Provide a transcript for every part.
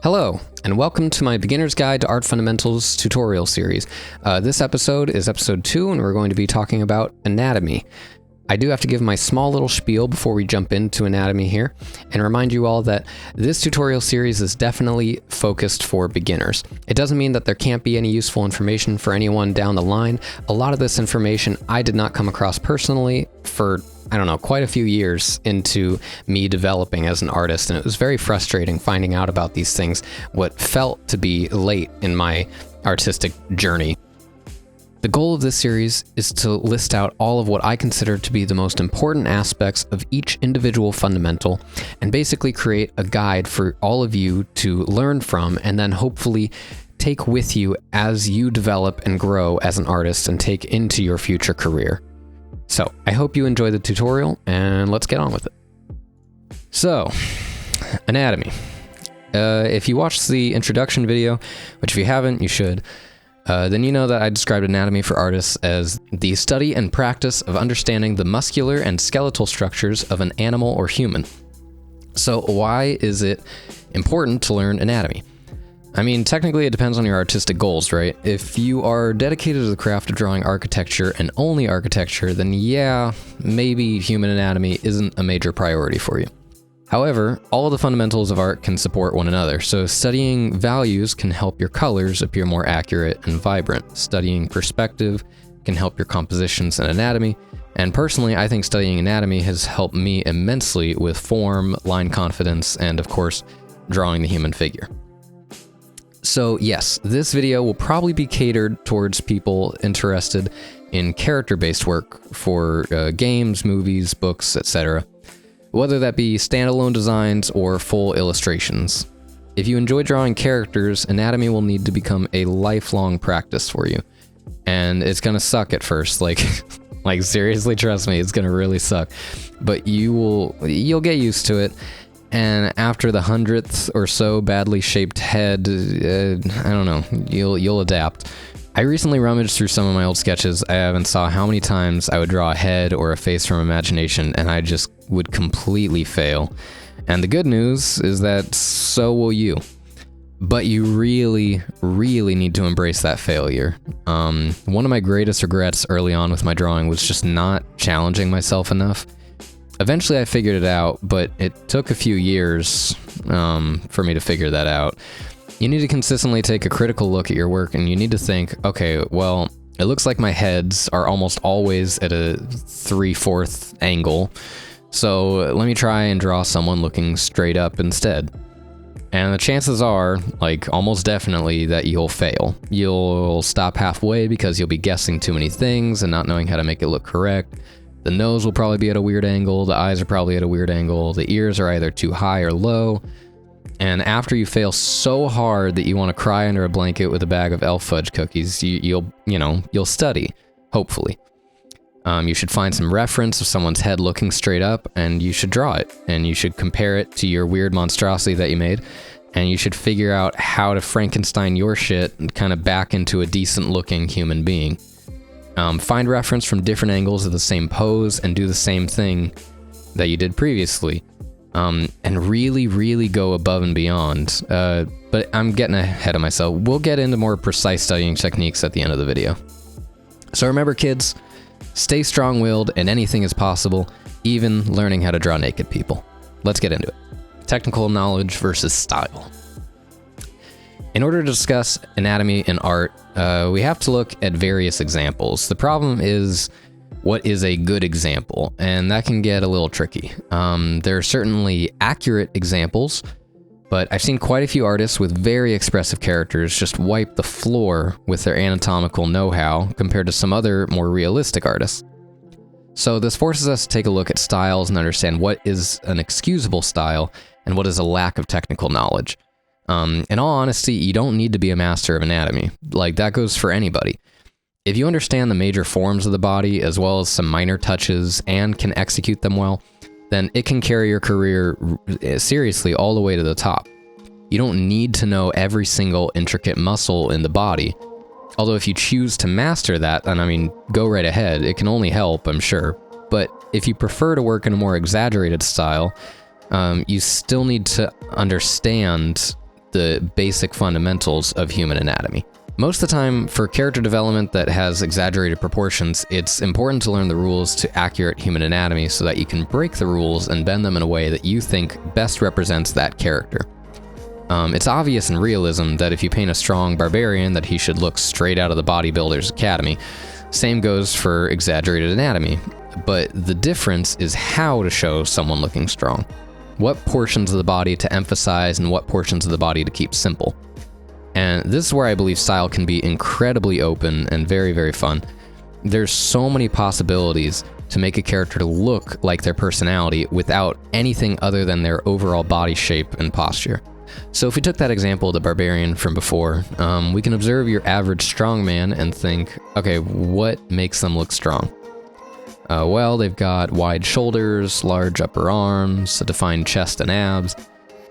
Hello, and welcome to my Beginner's Guide to Art Fundamentals tutorial series. This episode is episode 2, and we're going to be talking about anatomy. I do have to give my small little spiel before we jump into anatomy here, and remind you all that this tutorial series is definitely focused for beginners. It doesn't mean that there can't be any useful information for anyone down the line. A lot of this information I did not come across personally for quite a few years into me developing as an artist, and it was very frustrating finding out about these things, what felt to be late in my artistic journey. The goal of this series is to list out all of what I consider to be the most important aspects of each individual fundamental, and basically create a guide for all of you to learn from, and then hopefully take with you as you develop and grow as an artist and take into your future career. So, I hope you enjoy the tutorial, and let's get on with it. So, anatomy. If you watched the introduction video, which if you haven't, you should, then you know that I described anatomy for artists as the study and practice of understanding the muscular and skeletal structures of an animal or human. So, why is it important to learn anatomy? I mean, technically it depends on your artistic goals, right? If you are dedicated to the craft of drawing architecture and only architecture, then yeah, maybe human anatomy isn't a major priority for you. However, all of the fundamentals of art can support one another, so studying values can help your colors appear more accurate and vibrant. Studying perspective can help your compositions and anatomy, and personally, I think studying anatomy has helped me immensely with form, line confidence, and of course, drawing the human figure. So yes, this video will probably be catered towards people interested in character-based work for games, movies, books, etc., whether that be standalone designs or full illustrations. If you enjoy drawing characters, anatomy will need to become a lifelong practice for you. And it's gonna suck at first, like seriously, trust me, it's gonna really suck. But you'll get used to it. And after the 100th or so badly shaped head, you'll adapt. I recently rummaged through some of my old sketches. I haven't saw how many times I would draw a head or a face from imagination, and I just would completely fail. And the good news is that so will you. But you really, really need to embrace that failure. One of my greatest regrets early on with my drawing was just not challenging myself enough. Eventually I figured it out, but it took a few years for me to figure that out. You need to consistently take a critical look at your work, and you need to think, okay, well, it looks like my heads are almost always at a 3/4 angle, so let me try and draw someone looking straight up instead. And the chances are, almost definitely, that you'll fail. You'll stop halfway because you'll be guessing too many things and not knowing how to make it look correct. The nose will probably be at a weird angle, the eyes are probably at a weird angle, the ears are either too high or low, and after you fail so hard that you want to cry under a blanket with a bag of elf fudge cookies, you'll study, hopefully. You should find some reference of someone's head looking straight up, and you should draw it, and you should compare it to your weird monstrosity that you made, and you should figure out how to Frankenstein your shit and kind of back into a decent looking human being. Find reference from different angles of the same pose and do the same thing that you did previously. And really, really go above and beyond. But I'm getting ahead of myself. We'll get into more precise studying techniques at the end of the video. So remember, kids, stay strong-willed and anything is possible, even learning how to draw naked people. Let's get into it. Technical knowledge versus style. In order to discuss anatomy in art, we have to look at various examples. The problem is, what is a good example? And that can get a little tricky. There are certainly accurate examples, but I've seen quite a few artists with very expressive characters just wipe the floor with their anatomical know-how compared to some other more realistic artists. So this forces us to take a look at styles and understand what is an excusable style and what is a lack of technical knowledge. In all honesty, you don't need to be a master of anatomy. That goes for anybody. If you understand the major forms of the body as well as some minor touches and can execute them well, then it can carry your career seriously all the way to the top. You don't need to know every single intricate muscle in the body. Although if you choose to master that, then go right ahead. It can only help, I'm sure. But if you prefer to work in a more exaggerated style, you still need to understand the basic fundamentals of human anatomy. Most of the time, for character development that has exaggerated proportions, it's important to learn the rules to accurate human anatomy so that you can break the rules and bend them in a way that you think best represents that character. It's obvious in realism that if you paint a strong barbarian, that he should look straight out of the Bodybuilders Academy. Same goes for exaggerated anatomy, but the difference is how to show someone looking strong. What portions of the body to emphasize and what portions of the body to keep simple. And this is where I believe style can be incredibly open and very, very fun. There's so many possibilities to make a character look like their personality without anything other than their overall body shape and posture. So if we took that example of the barbarian from before, we can observe your average strongman and think, okay, what makes them look strong? Well, they've got wide shoulders, large upper arms, a defined chest and abs,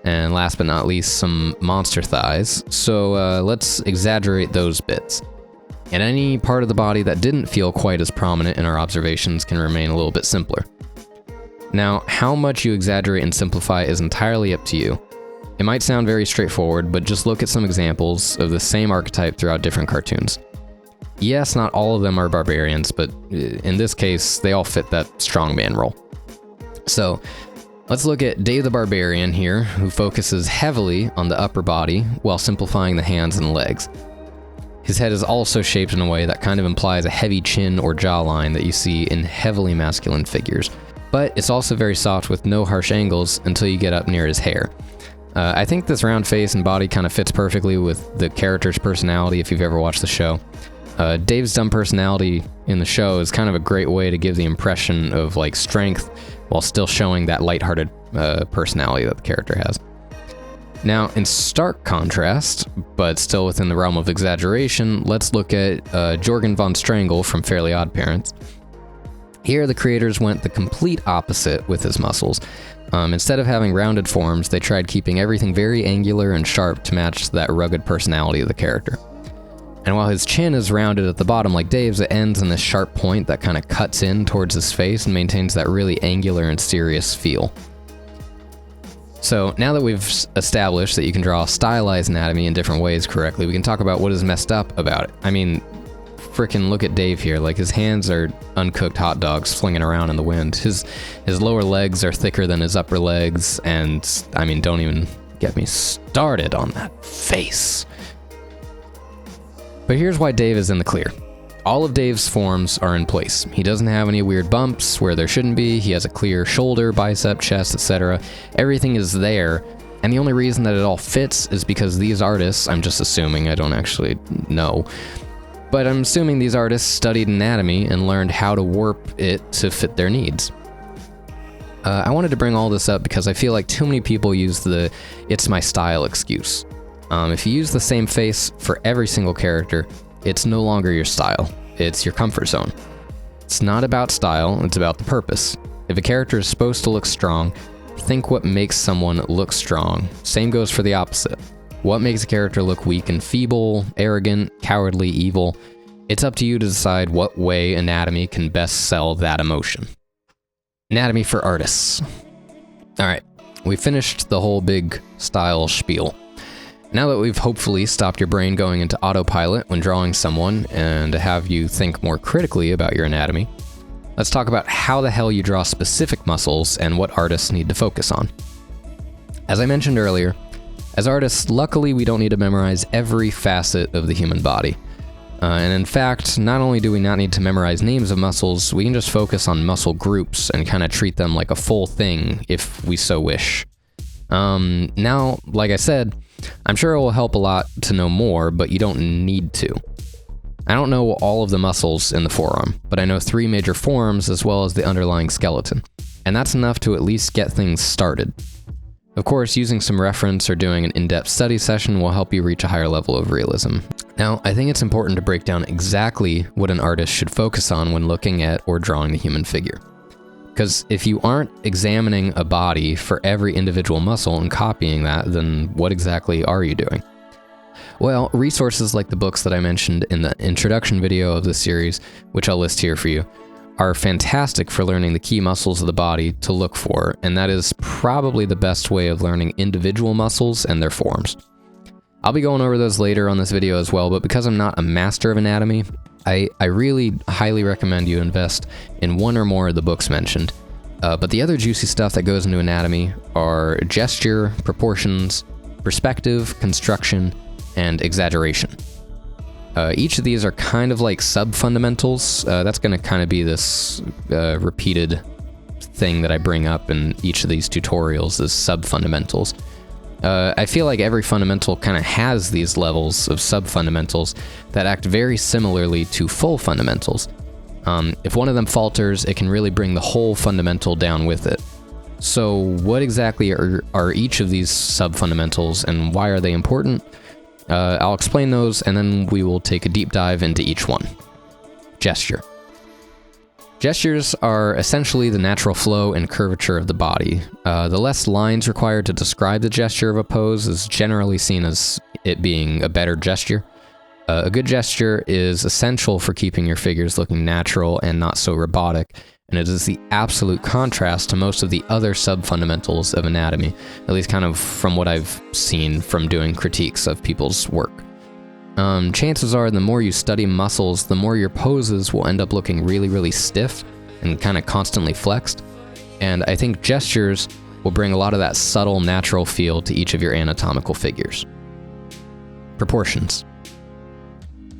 and last but not least, some monster thighs. So let's exaggerate those bits. And any part of the body that didn't feel quite as prominent in our observations can remain a little bit simpler. Now, how much you exaggerate and simplify is entirely up to you. It might sound very straightforward, but just look at some examples of the same archetype throughout different cartoons. Yes, not all of them are barbarians, but in this case, they all fit that strongman role. So, let's look at Dave the Barbarian here, who focuses heavily on the upper body while simplifying the hands and legs. His head is also shaped in a way that kind of implies a heavy chin or jawline that you see in heavily masculine figures. But it's also very soft with no harsh angles until you get up near his hair. I think this round face and body kind of fits perfectly with the character's personality if you've ever watched the show. Dave's dumb personality in the show is kind of a great way to give the impression of like strength while still showing that lighthearted personality that the character has. Now, in stark contrast, but still within the realm of exaggeration, let's look at Jorgen von Strangle from Fairly Odd Parents. Here, the creators went the complete opposite with his muscles. Instead of having rounded forms, they tried keeping everything very angular and sharp to match that rugged personality of the character. And while his chin is rounded at the bottom like Dave's, it ends in this sharp point that kind of cuts in towards his face and maintains that really angular and serious feel. So now that we've established that you can draw stylized anatomy in different ways correctly, we can talk about what is messed up about it. I mean, frickin' look at Dave here. Like, his hands are uncooked hot dogs flinging around in the wind. His lower legs are thicker than his upper legs, and I mean, don't even get me started on that face. But here's why Dave is in the clear. All of Dave's forms are in place. He doesn't have any weird bumps where there shouldn't be. He has a clear shoulder, bicep, chest, etc. Everything is there, and the only reason that it all fits is because these artists, I'm just assuming, I don't actually know, but I'm assuming these artists studied anatomy and learned how to warp it to fit their needs. I wanted to bring all this up because I feel like too many people use the "it's my style" excuse. If you use the same face for every single character, it's no longer your style. It's your comfort zone. It's not about style, it's about the purpose. If a character is supposed to look strong, think what makes someone look strong. Same goes for the opposite. What makes a character look weak and feeble, arrogant, cowardly, evil? It's up to you to decide what way anatomy can best sell that emotion. Anatomy for artists. Alright, we finished the whole big style spiel. Now that we've hopefully stopped your brain going into autopilot when drawing someone and have you think more critically about your anatomy, let's talk about how the hell you draw specific muscles and what artists need to focus on. As I mentioned earlier, as artists, luckily we don't need to memorize every facet of the human body. And in fact, not only do we not need to memorize names of muscles, we can just focus on muscle groups and kind of treat them like a full thing if we so wish. Now, like I said, I'm sure it will help a lot to know more, but you don't need to. I don't know all of the muscles in the forearm, but I know 3 major forms as well as the underlying skeleton, and that's enough to at least get things started. Of course, using some reference or doing an in-depth study session will help you reach a higher level of realism. Now, I think it's important to break down exactly what an artist should focus on when looking at or drawing the human figure. Because if you aren't examining a body for every individual muscle and copying that, then what exactly are you doing? Well, resources like the books that I mentioned in the introduction video of this series, which I'll list here for you, are fantastic for learning the key muscles of the body to look for, and that is probably the best way of learning individual muscles and their forms. I'll be going over those later on this video as well, but because I'm not a master of anatomy, I really highly recommend you invest in one or more of the books mentioned. But the other juicy stuff that goes into anatomy are gesture, proportions, perspective, construction, and exaggeration. Each of these are kind of like sub-fundamentals. That's going to kind of be this repeated thing that I bring up in each of these tutorials is sub-fundamentals. I feel like every fundamental kind of has these levels of sub-fundamentals that act very similarly to full fundamentals. If one of them falters, it can really bring the whole fundamental down with it. So what exactly are each of these sub-fundamentals and why are they important? I'll explain those and then we will take a deep dive into each one. Gesture. Gestures are essentially the natural flow and curvature of the body. The less lines required to describe the gesture of a pose is generally seen as it being a better gesture. A good gesture is essential for keeping your figures looking natural and not so robotic, and it is the absolute contrast to most of the other sub-fundamentals of anatomy, at least kind of from what I've seen from doing critiques of people's work. Chances are the more you study muscles, the more your poses will end up looking really, really stiff and kind of constantly flexed. And I think gestures will bring a lot of that subtle, natural feel to each of your anatomical figures. Proportions.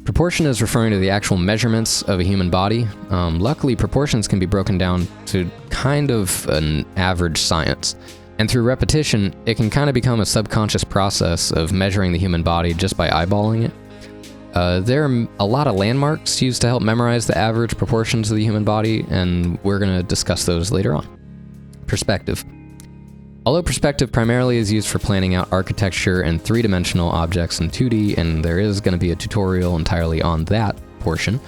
Proportion is referring to the actual measurements of a human body. Luckily, proportions can be broken down to kind of an average science. And through repetition, it can kind of become a subconscious process of measuring the human body just by eyeballing it. There are a lot of landmarks used to help memorize the average proportions of the human body, and we're going to discuss those later on. Perspective. Although perspective primarily is used for planning out architecture and three-dimensional objects in 2D, and there is going to be a tutorial entirely on that portion,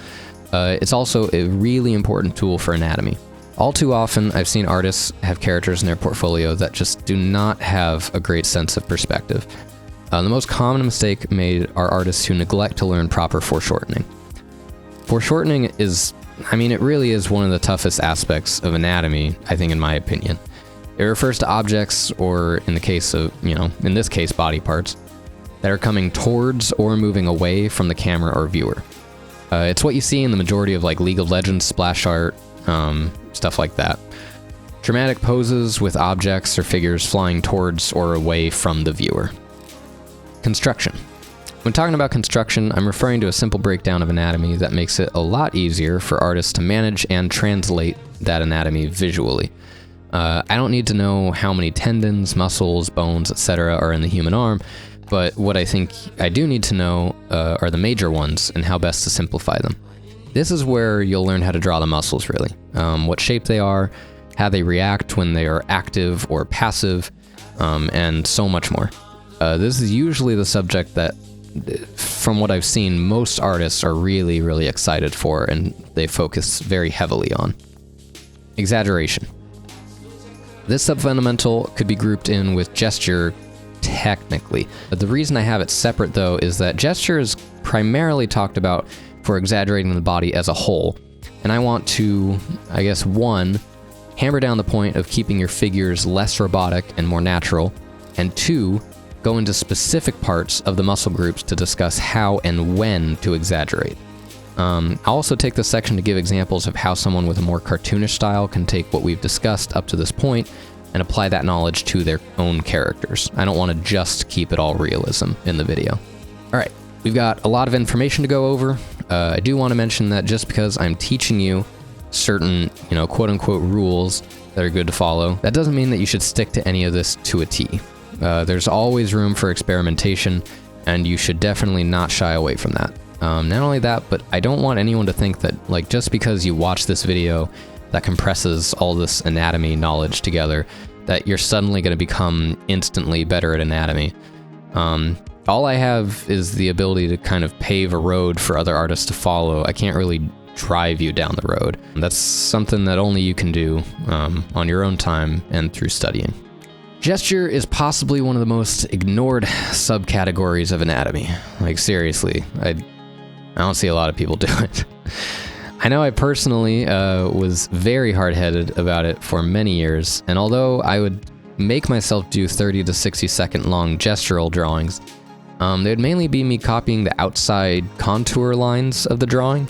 it's also a really important tool for anatomy. All too often, I've seen artists have characters in their portfolio that just do not have a great sense of perspective. The most common mistake made are artists who neglect to learn proper foreshortening. Foreshortening is, it really is one of the toughest aspects of anatomy, I think, in my opinion. It refers to objects, or in the case of, in this case, body parts, that are coming towards or moving away from the camera or viewer. It's what you see in the majority of like League of Legends splash art, stuff like that. Dramatic poses with objects or figures flying towards or away from the viewer. Construction. When talking about construction, I'm referring to a simple breakdown of anatomy that makes it a lot easier for artists to manage and translate that anatomy visually. I don't need to know how many tendons, muscles, bones, etc. are in the human arm, but what I think I do need to know are the major ones and how best to simplify them. This is where you'll learn how to draw the muscles, really. What shape they are, how they react when they are active or passive, and so much more. This is usually the subject that, from what I've seen, most artists are really, really excited for and they focus very heavily on. Exaggeration. This subfundamental could be grouped in with gesture technically. The reason I have it separate, though, is that gesture is primarily talked about for exaggerating the body as a whole. And I want to, 1, hammer down the point of keeping your figures less robotic and more natural, and 2, go into specific parts of the muscle groups to discuss how and when to exaggerate. I'll also take this section to give examples of how someone with a more cartoonish style can take what we've discussed up to this point and apply that knowledge to their own characters. I don't want to just keep it all realism in the video. Alright, we've got a lot of information to go over. I do want to mention that just because I'm teaching you certain, quote-unquote rules that are good to follow, that doesn't mean that you should stick to any of this to a T. There's always room for experimentation, and you should definitely not shy away from that. Not only that, but I don't want anyone to think that, just because you watch this video that compresses all this anatomy knowledge together, that you're suddenly going to become instantly better at anatomy. All I have is the ability to kind of pave a road for other artists to follow. I can't really drive you down the road. That's something that only you can do on your own time and through studying. Gesture is possibly one of the most ignored subcategories of anatomy. Seriously, I don't see a lot of people do it. I know I personally was very hard-headed about it for many years, and although I would make myself do 30 to 60 second long gestural drawings, They'd mainly be me copying the outside contour lines of the drawing.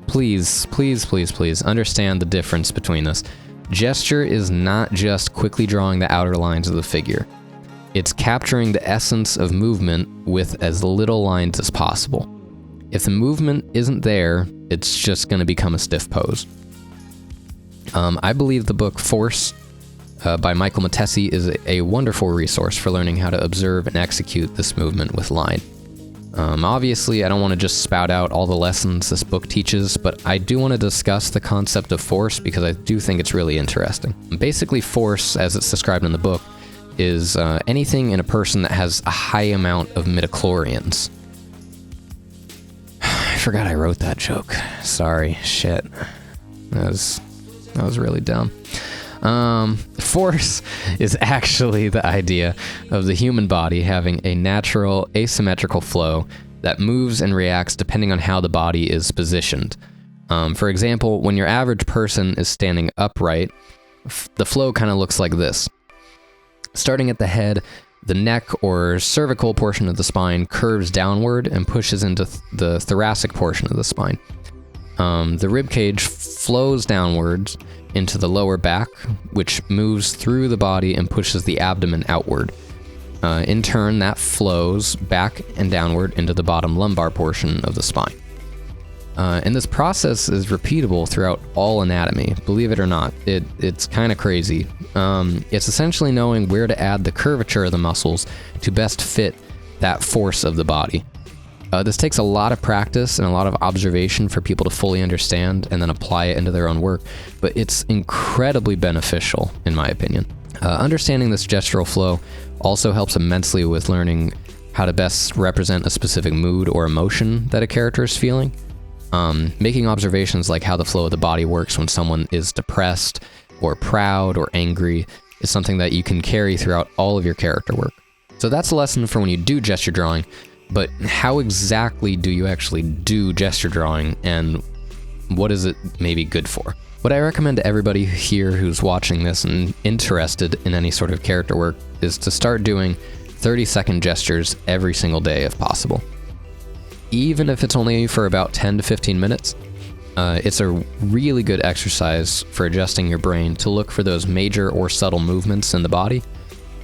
Please, please, please, please understand the difference between this. Gesture is not just quickly drawing the outer lines of the figure. It's capturing the essence of movement with as little lines as possible. If the movement isn't there, it's just going to become a stiff pose. I believe the book Force by Michael Matesi is a wonderful resource for learning how to observe and execute this movement with line. Obviously, I don't want to just spout out all the lessons this book teaches, but I do want to discuss the concept of force because I do think it's really interesting. Basically, force, as it's described in the book, is anything in a person that has a high amount of midichlorians. I forgot I wrote that joke. Sorry, shit. That was really dumb. Force is actually the idea of the human body having a natural asymmetrical flow that moves and reacts depending on how the body is positioned. For example, when your average person is standing upright, the flow kind of looks like this. Starting at the head, the neck or cervical portion of the spine curves downward and pushes into the thoracic portion of the spine. The rib cage flows downwards into the lower back, which moves through the body and pushes the abdomen outward. In turn, that flows back and downward into the bottom lumbar portion of the spine. And this process is repeatable throughout all anatomy. Believe it or not, it's kind of crazy. It's essentially knowing where to add the curvature of the muscles to best fit that force of the body. This takes a lot of practice and a lot of observation for people to fully understand and then apply it into their own work, but it's incredibly beneficial, in my opinion. Understanding this gestural flow also helps immensely with learning how to best represent a specific mood or emotion that a character is feeling. Making observations like how the flow of the body works when someone is depressed or proud or angry is something that you can carry throughout all of your character work. So that's a lesson for when you do gesture drawing. But how exactly do you actually do gesture drawing, and what is it maybe good for? What I recommend to everybody here who's watching this and interested in any sort of character work is to start doing 30-second gestures every single day if possible. Even if it's only for about 10 to 15 minutes, it's a really good exercise for adjusting your brain to look for those major or subtle movements in the body.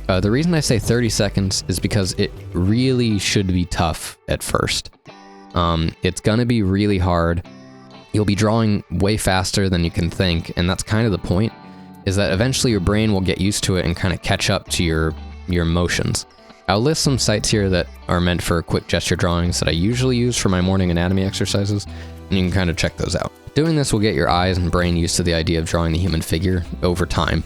The reason I say 30 seconds is because it really should be tough at first. It's gonna be really hard. You'll be drawing way faster than you can think, and that's kind of the point, is that eventually your brain will get used to it and kind of catch up to your motions. I'll list some sites here that are meant for quick gesture drawings that I usually use for my morning anatomy exercises, and you can kind of check those out. Doing this will get your eyes and brain used to the idea of drawing the human figure over time.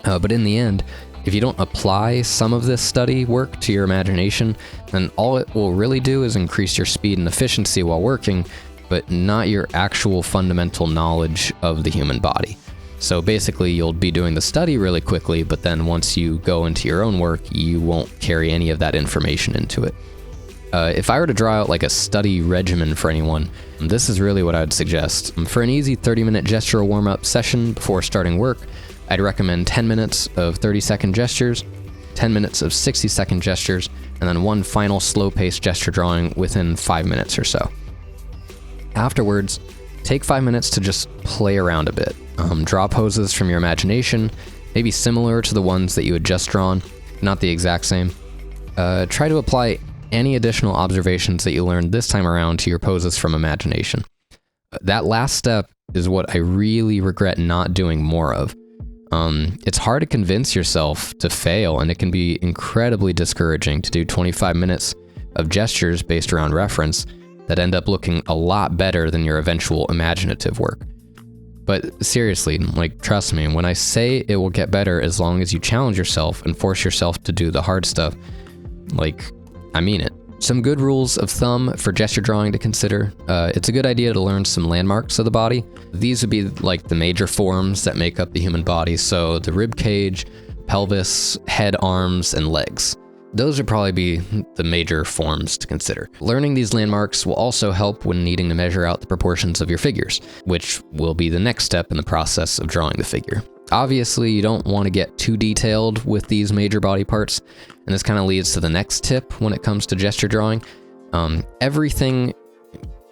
But in the end, if you don't apply some of this study work to your imagination, then all it will really do is increase your speed and efficiency while working, but not your actual fundamental knowledge of the human body. So basically, you'll be doing the study really quickly, but then once you go into your own work, you won't carry any of that information into it. If I were to draw out like a study regimen for anyone, this is really what I'd suggest. For an easy 30-minute gestural warm-up session before starting work, I'd recommend 10 minutes of 30-second gestures, 10 minutes of 60-second gestures, and then one final slow-paced gesture drawing within 5 minutes or so. Afterwards, take 5 minutes to just play around a bit. Draw poses from your imagination, maybe similar to the ones that you had just drawn, not the exact same. Try to apply any additional observations that you learned this time around to your poses from imagination. That last step is what I really regret not doing more of. It's hard to convince yourself to fail, and it can be incredibly discouraging to do 25 minutes of gestures based around reference that end up looking a lot better than your eventual imaginative work. But seriously, like, trust me, when I say it will get better as long as you challenge yourself and force yourself to do the hard stuff, like, I mean it. Some good rules of thumb for gesture drawing to consider. It's a good idea to learn some landmarks of the body. These would be like the major forms that make up the human body, so the rib cage, pelvis, head, arms, and legs. Those would probably be the major forms to consider. Learning these landmarks will also help when needing to measure out the proportions of your figures, which will be the next step in the process of drawing the figure. Obviously, you don't want to get too detailed with these major body parts, and this kind of leads to the next tip when it comes to gesture drawing. Everything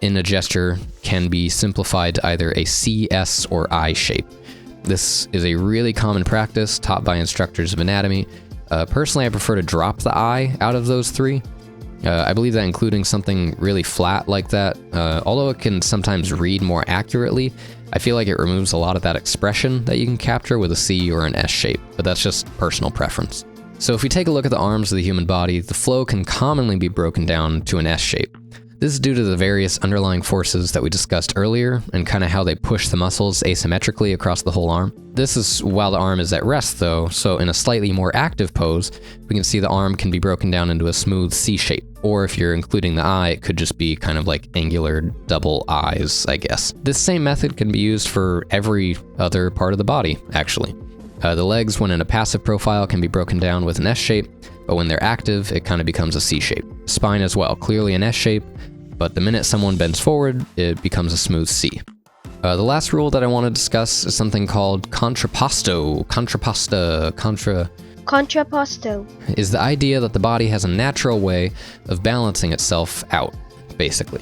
in a gesture can be simplified to either a C, S, or I shape. This is a really common practice taught by instructors of anatomy. Personally, I prefer to drop the I out of those three. I believe that including something really flat like that, although it can sometimes read more accurately, I feel like it removes a lot of that expression that you can capture with a C or an S shape, but that's just personal preference. So if we take a look at the arms of the human body, the flow can commonly be broken down to an S shape. This is due to the various underlying forces that we discussed earlier and kind of how they push the muscles asymmetrically across the whole arm. This is while the arm is at rest though, so in a slightly more active pose, we can see the arm can be broken down into a smooth C shape. Or if you're including the eye, it could just be kind of like angular double eyes, I guess. This same method can be used for every other part of the body, actually. The legs, when in a passive profile, can be broken down with an S shape, but when they're active, it kind of becomes a C shape. Spine as well, clearly an S shape, but the minute someone bends forward, it becomes a smooth C. The last rule that I want to discuss is something called contrapposto. Contrapposto is the idea that the body has a natural way of balancing itself out, basically.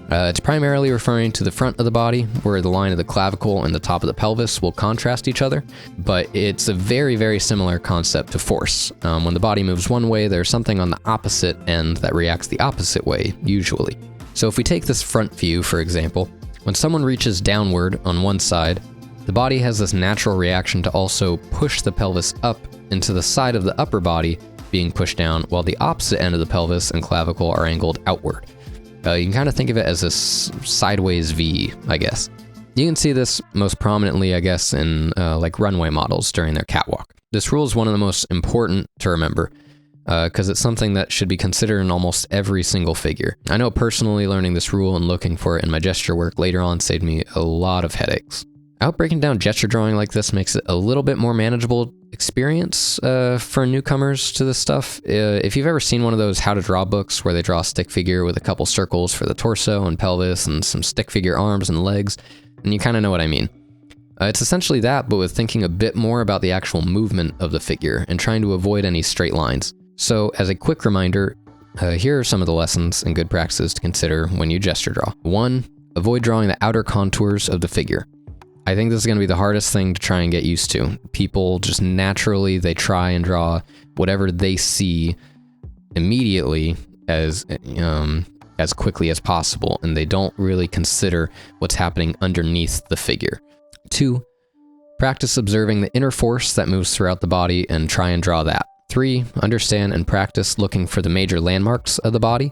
It's primarily referring to the front of the body, where the line of the clavicle and the top of the pelvis will contrast each other, but it's a very, very similar concept to force. When the body moves one way, there's something on the opposite end that reacts the opposite way, usually. So if we take this front view, for example, when someone reaches downward on one side, the body has this natural reaction to also push the pelvis up into the side of the upper body being pushed down, while the opposite end of the pelvis and clavicle are angled outward. You can kind of think of it as a sideways V, I guess. You can see this most prominently, I guess, in like runway models during their catwalk. This rule is one of the most important to remember, because it's something that should be considered in almost every single figure. I know personally learning this rule and looking for it in my gesture work later on saved me a lot of headaches. I hope breaking down gesture drawing like this makes it a little bit more manageable experience for newcomers to this stuff. If you've ever seen one of those how to draw books where they draw a stick figure with a couple circles for the torso and pelvis and some stick figure arms and legs, and you kind of know what I mean. It's essentially that, but with thinking a bit more about the actual movement of the figure and trying to avoid any straight lines. So as a quick reminder, here are some of the lessons and good practices to consider when you gesture draw. 1. Avoid drawing the outer contours of the figure. I think this is going to be the hardest thing to try and get used to. People just naturally, they try and draw whatever they see immediately as quickly as possible, and they don't really consider what's happening underneath the figure. 2, practice observing the inner force that moves throughout the body and try and draw that. 3, understand and practice looking for the major landmarks of the body.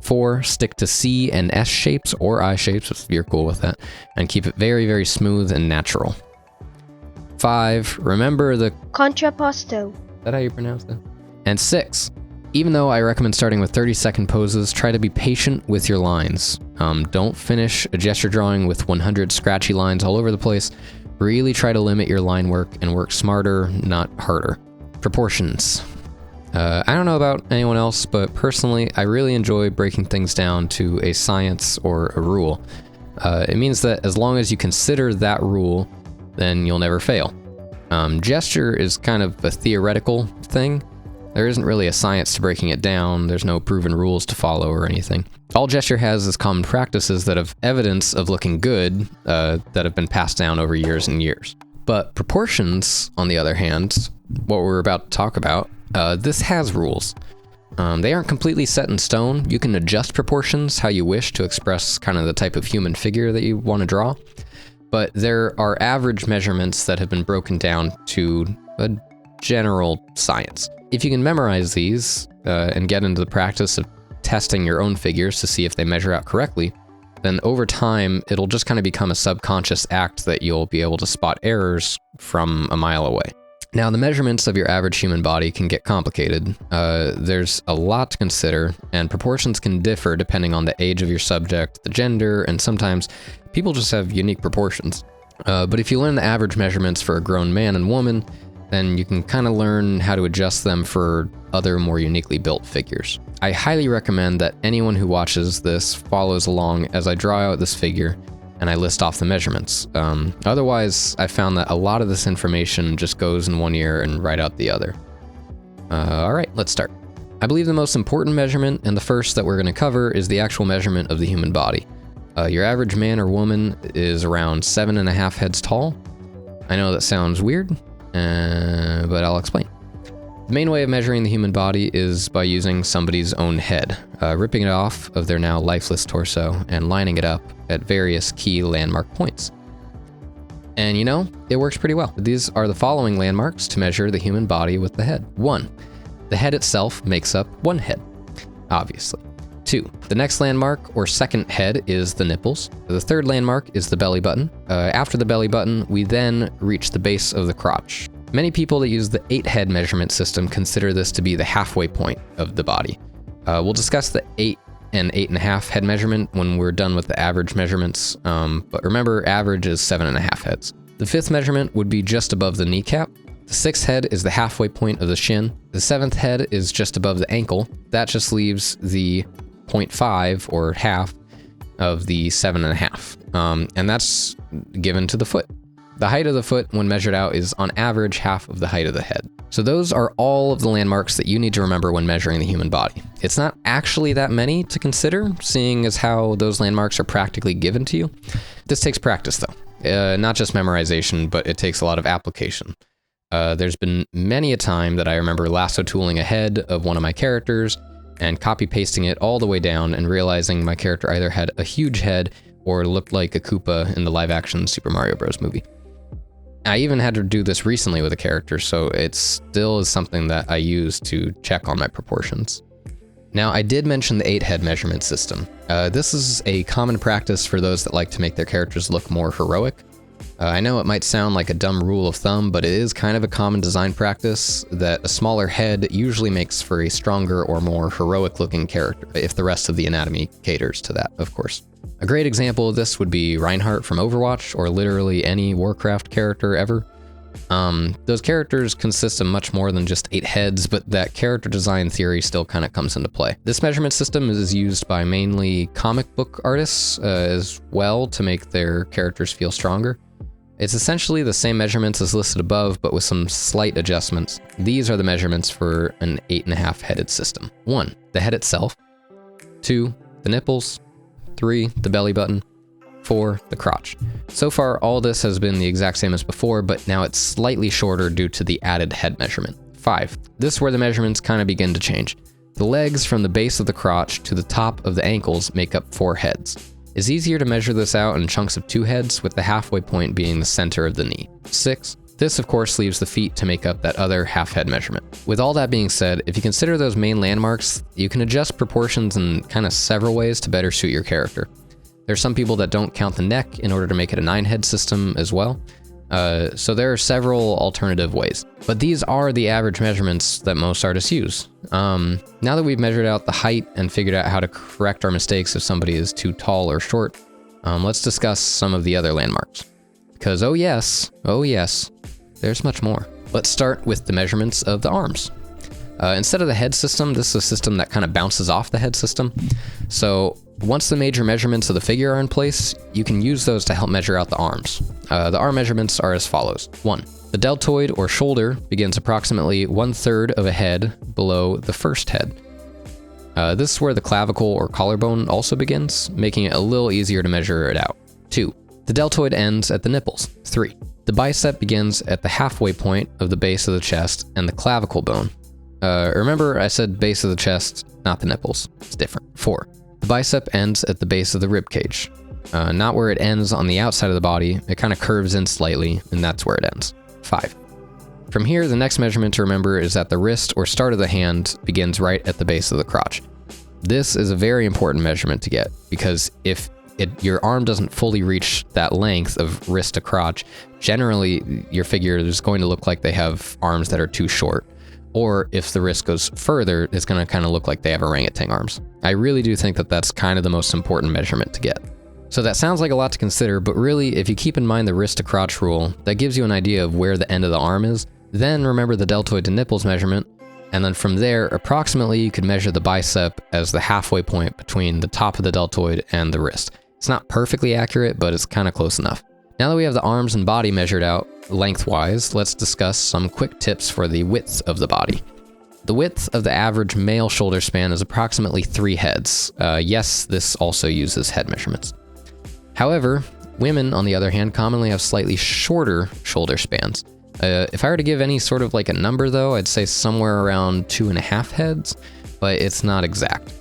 4, stick to C and S shapes or I shapes if you're cool with that, and keep it very, very smooth and natural. 5, remember the contrapposto. Is that how you pronounce that? And 6, even though I recommend starting with 30-second poses, try to be patient with your lines. Don't finish a gesture drawing with 100 scratchy lines all over the place. Really try to limit your line work and work smarter, not harder. Proportions. I don't know about anyone else, but personally, I really enjoy breaking things down to a science or a rule. It means that as long as you consider that rule, then you'll never fail. Gesture is kind of a theoretical thing. There isn't really a science to breaking it down. There's no proven rules to follow or anything. All gesture has is common practices that have evidence of looking good that have been passed down over years and years. But proportions, on the other hand, what we're about to talk about, this has rules. They aren't completely set in stone. You can adjust proportions how you wish to express kind of the type of human figure that you want to draw. But there are average measurements that have been broken down to a general science. If you can memorize these and get into the practice of testing your own figures to see if they measure out correctly, then over time, it'll just kind of become a subconscious act that you'll be able to spot errors from a mile away. Now, the measurements of your average human body can get complicated. There's a lot to consider, and proportions can differ depending on the age of your subject, the gender, and sometimes people just have unique proportions. But if you learn the average measurements for a grown man and woman, then you can kind of learn how to adjust them for other more uniquely built figures. I highly recommend that anyone who watches this follows along as I draw out this figure, and I list off the measurements. Otherwise, I found that a lot of this information just goes in one ear and right out the other. All right, let's start. I believe the most important measurement, and the first that we're going to cover, is the actual measurement of the human body. Your average man or woman is around 7.5 heads tall. I know that sounds weird, but I'll explain. The main way of measuring the human body is by using somebody's own head, ripping it off of their now lifeless torso and lining it up at various key landmark points. And you know, it works pretty well. These are the following landmarks to measure the human body with the head. 1. The head itself makes up one head, obviously. 2. The next landmark, or second head, is the nipples. The third landmark is the belly button. After the belly button, we then reach the base of the crotch. Many people that use the 8-head measurement system consider this to be the halfway point of the body. We'll discuss the 8 and 8.5 head measurement when we're done with the average measurements, but remember, average is 7.5 heads. The 5th measurement would be just above the kneecap. The 6th head is the halfway point of the shin. The 7th head is just above the ankle. That just leaves the 0.5 or half of the 7.5, and that's given to the foot. The height of the foot when measured out is on average half of the height of the head. So those are all of the landmarks that you need to remember when measuring the human body. It's not actually that many to consider, seeing as how those landmarks are practically given to you. This takes practice though, not just memorization, but it takes a lot of application. There's been many a time that I remember lasso tooling a head of one of my characters and copy pasting it all the way down and realizing my character either had a huge head or looked like a Koopa in the live action Super Mario Bros. Movie. I even had to do this recently with a character, so it still is something that I use to check on my proportions. Now, I did mention the 8-head measurement system. This is a common practice for those that like to make their characters look more heroic. I know it might sound like a dumb rule of thumb, but it is kind of a common design practice that a smaller head usually makes for a stronger or more heroic-looking character, if the rest of the anatomy caters to that, of course. A great example of this would be Reinhardt from Overwatch, or literally any Warcraft character ever. Those characters consist of much more than just 8 heads, but that character design theory still kind of comes into play. This measurement system is used by mainly comic book artists as well to make their characters feel stronger. It's essentially the same measurements as listed above, but with some slight adjustments. These are the measurements for an 8.5 headed system. 1. The head itself. 2. The nipples. 3. The belly button. 4. The crotch. So far, all this has been the exact same as before, but now it's slightly shorter due to the added head measurement. 5. This is where the measurements kind of begin to change. The legs from the base of the crotch to the top of the ankles make up 4 heads. It's easier to measure this out in chunks of 2 heads, with the halfway point being the center of the knee. 6. This, of course, leaves the feet to make up that other half-head measurement. With all that being said, if you consider those main landmarks, you can adjust proportions in kind of several ways to better suit your character. There's some people that don't count the neck in order to make it a 9-head system as well. So there are several alternative ways. But these are the average measurements that most artists use. Now that we've measured out the height and figured out how to correct our mistakes if somebody is too tall or short, let's discuss some of the other landmarks. Because oh yes, there's much more. Let's start with the measurements of the arms. Instead of the head system, this is a system that kind of bounces off the head system. So once the major measurements of the figure are in place, you can use those to help measure out the arms. The arm measurements are as follows. 1. The deltoid or shoulder begins approximately 1/3 of a head below the first head. This is where the clavicle or collarbone also begins, making it a little easier to measure it out. 2. The deltoid ends at the nipples. 3. The bicep begins at the halfway point of the base of the chest and the clavicle bone. Remember I said base of the chest, not the nipples. It's different. 4. The bicep ends at the base of the rib cage. Not where it ends on the outside of the body, it kind of curves in slightly, and that's where it ends. 5. From here, the next measurement to remember is that the wrist or start of the hand begins right at the base of the crotch. This is a very important measurement to get, because if your arm doesn't fully reach that length of wrist to crotch, generally your figure is going to look like they have arms that are too short. Or if the wrist goes further, it's going to kind of look like they have orangutan arms. I really do think that that's kind of the most important measurement to get. So that sounds like a lot to consider, but really, if you keep in mind the wrist to crotch rule, that gives you an idea of where the end of the arm is. Then remember the deltoid to nipples measurement, and then from there, approximately you could measure the bicep as the halfway point between the top of the deltoid and the wrist. It's not perfectly accurate, but it's kind of close enough. Now that we have the arms and body measured out lengthwise, let's discuss some quick tips for the width of the body. The width of the average male shoulder span is approximately 3 heads. Yes, this also uses head measurements. However, women, on the other hand, commonly have slightly shorter shoulder spans. If I were to give any sort of like a number though, I'd say somewhere around 2.5 heads, but it's not exact.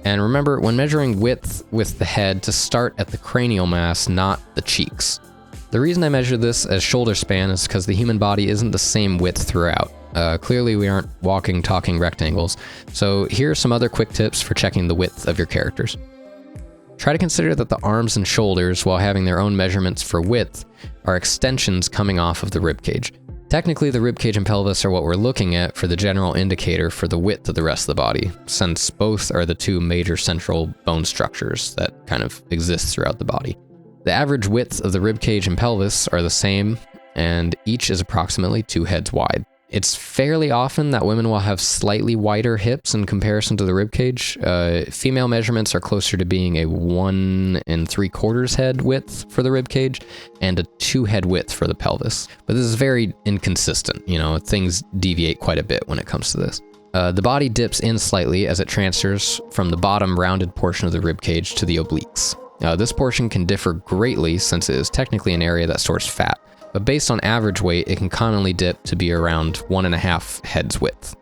And remember, when measuring width with the head, to start at the cranial mass, not the cheeks. The reason I measure this as shoulder span is because the human body isn't the same width throughout. Clearly we aren't walking, talking rectangles. So here are some other quick tips for checking the width of your characters. Try to consider that the arms and shoulders, while having their own measurements for width, are extensions coming off of the ribcage. Technically, the ribcage and pelvis are what we're looking at for the general indicator for the width of the rest of the body, since both are the 2 major central bone structures that kind of exist throughout the body. The average width of the ribcage and pelvis are the same, and each is approximately 2 heads wide. It's fairly often that women will have slightly wider hips in comparison to the ribcage. Female measurements are closer to being a 1 3/4 head width for the ribcage and a 2 head width for the pelvis. But this is very inconsistent, things deviate quite a bit when it comes to this. The body dips in slightly as it transfers from the bottom rounded portion of the ribcage to the obliques. This portion can differ greatly since it is technically an area that stores fat, but based on average weight, it can commonly dip to be around 1.5 heads width.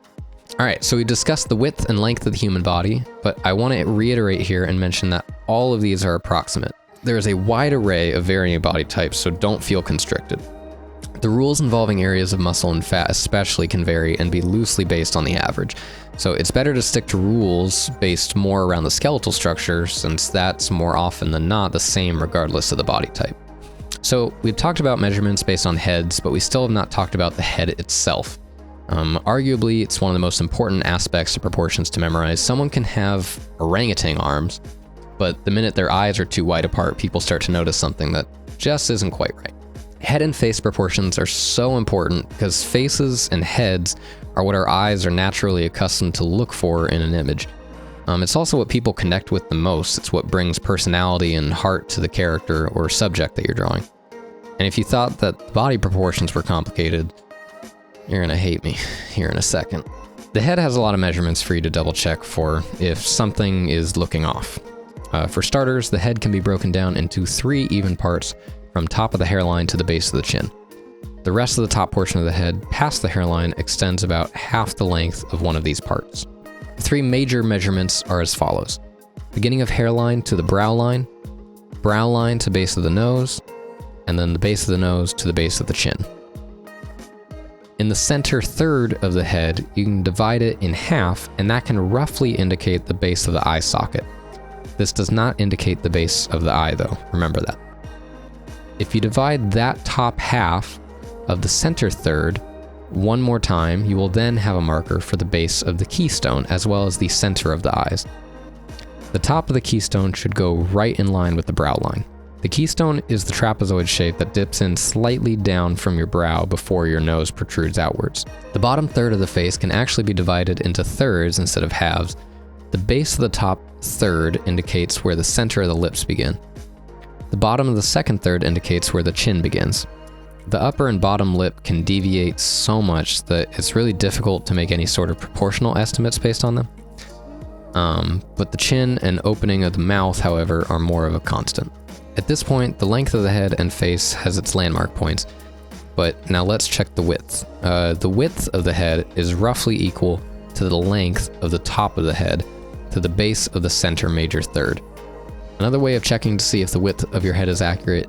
Alright, so we discussed the width and length of the human body, but I want to reiterate here and mention that all of these are approximate. There is a wide array of varying body types, so don't feel constricted. The rules involving areas of muscle and fat especially can vary and be loosely based on the average. So it's better to stick to rules based more around the skeletal structure, since that's more often than not the same regardless of the body type. So we've talked about measurements based on heads, but we still have not talked about the head itself. Arguably, it's one of the most important aspects of proportions to memorize. Someone can have orangutan arms, but the minute their eyes are too wide apart, people start to notice something that just isn't quite right. Head and face proportions are so important because faces and heads are what our eyes are naturally accustomed to look for in an image. It's also what people connect with the most. It's what brings personality and heart to the character or subject that you're drawing. And if you thought that body proportions were complicated, you're gonna hate me here in a second. The head has a lot of measurements for you to double check for if something is looking off. For starters, the head can be broken down into 3 even parts from top of the hairline to the base of the chin. The rest of the top portion of the head, past the hairline, extends about half the length of one of these parts. The 3 major measurements are as follows: beginning of hairline to the brow line to base of the nose, and then the base of the nose to the base of the chin. In the center third of the head, you can divide it in half, and that can roughly indicate the base of the eye socket. This does not indicate the base of the eye though, remember that. If you divide that top half of the center third one more time, you will then have a marker for the base of the keystone as well as the center of the eyes. The top of the keystone should go right in line with the brow line. The keystone is the trapezoid shape that dips in slightly down from your brow before your nose protrudes outwards. The bottom third of the face can actually be divided into thirds instead of halves. The base of the top third indicates where the center of the lips begin. The bottom of the second third indicates where the chin begins. The upper and bottom lip can deviate so much that it's really difficult to make any sort of proportional estimates based on them. But the chin and opening of the mouth, however, are more of a constant. At this point, the length of the head and face has its landmark points, but now let's check the width. The width of the head is roughly equal to the length of the top of the head to the base of the center major third. Another way of checking to see if the width of your head is accurate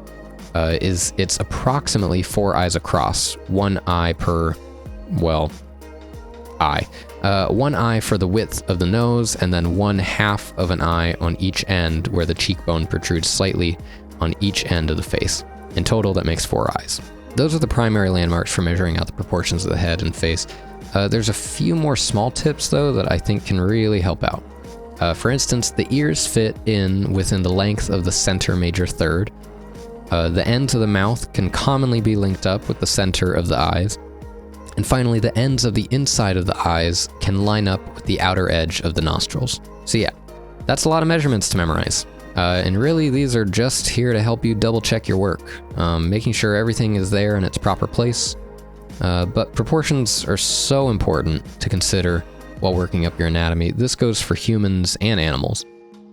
is it's approximately 4 eyes across, 1 eye per, eye. 1 eye for the width of the nose, and then 1/2 of an eye on each end where the cheekbone protrudes slightly on each end of the face. In total, that makes 4 eyes. Those are the primary landmarks for measuring out the proportions of the head and face. There's a few more small tips, though, that I think can really help out. For instance, the ears fit in within the length of the center major third. The ends of the mouth can commonly be linked up with the center of the eyes. And finally, the ends of the inside of the eyes can line up with the outer edge of the nostrils. So yeah, that's a lot of measurements to memorize. And really, these are just here to help you double check your work, making sure everything is there in its proper place. But proportions are so important to consider while working up your anatomy. This goes for humans and animals.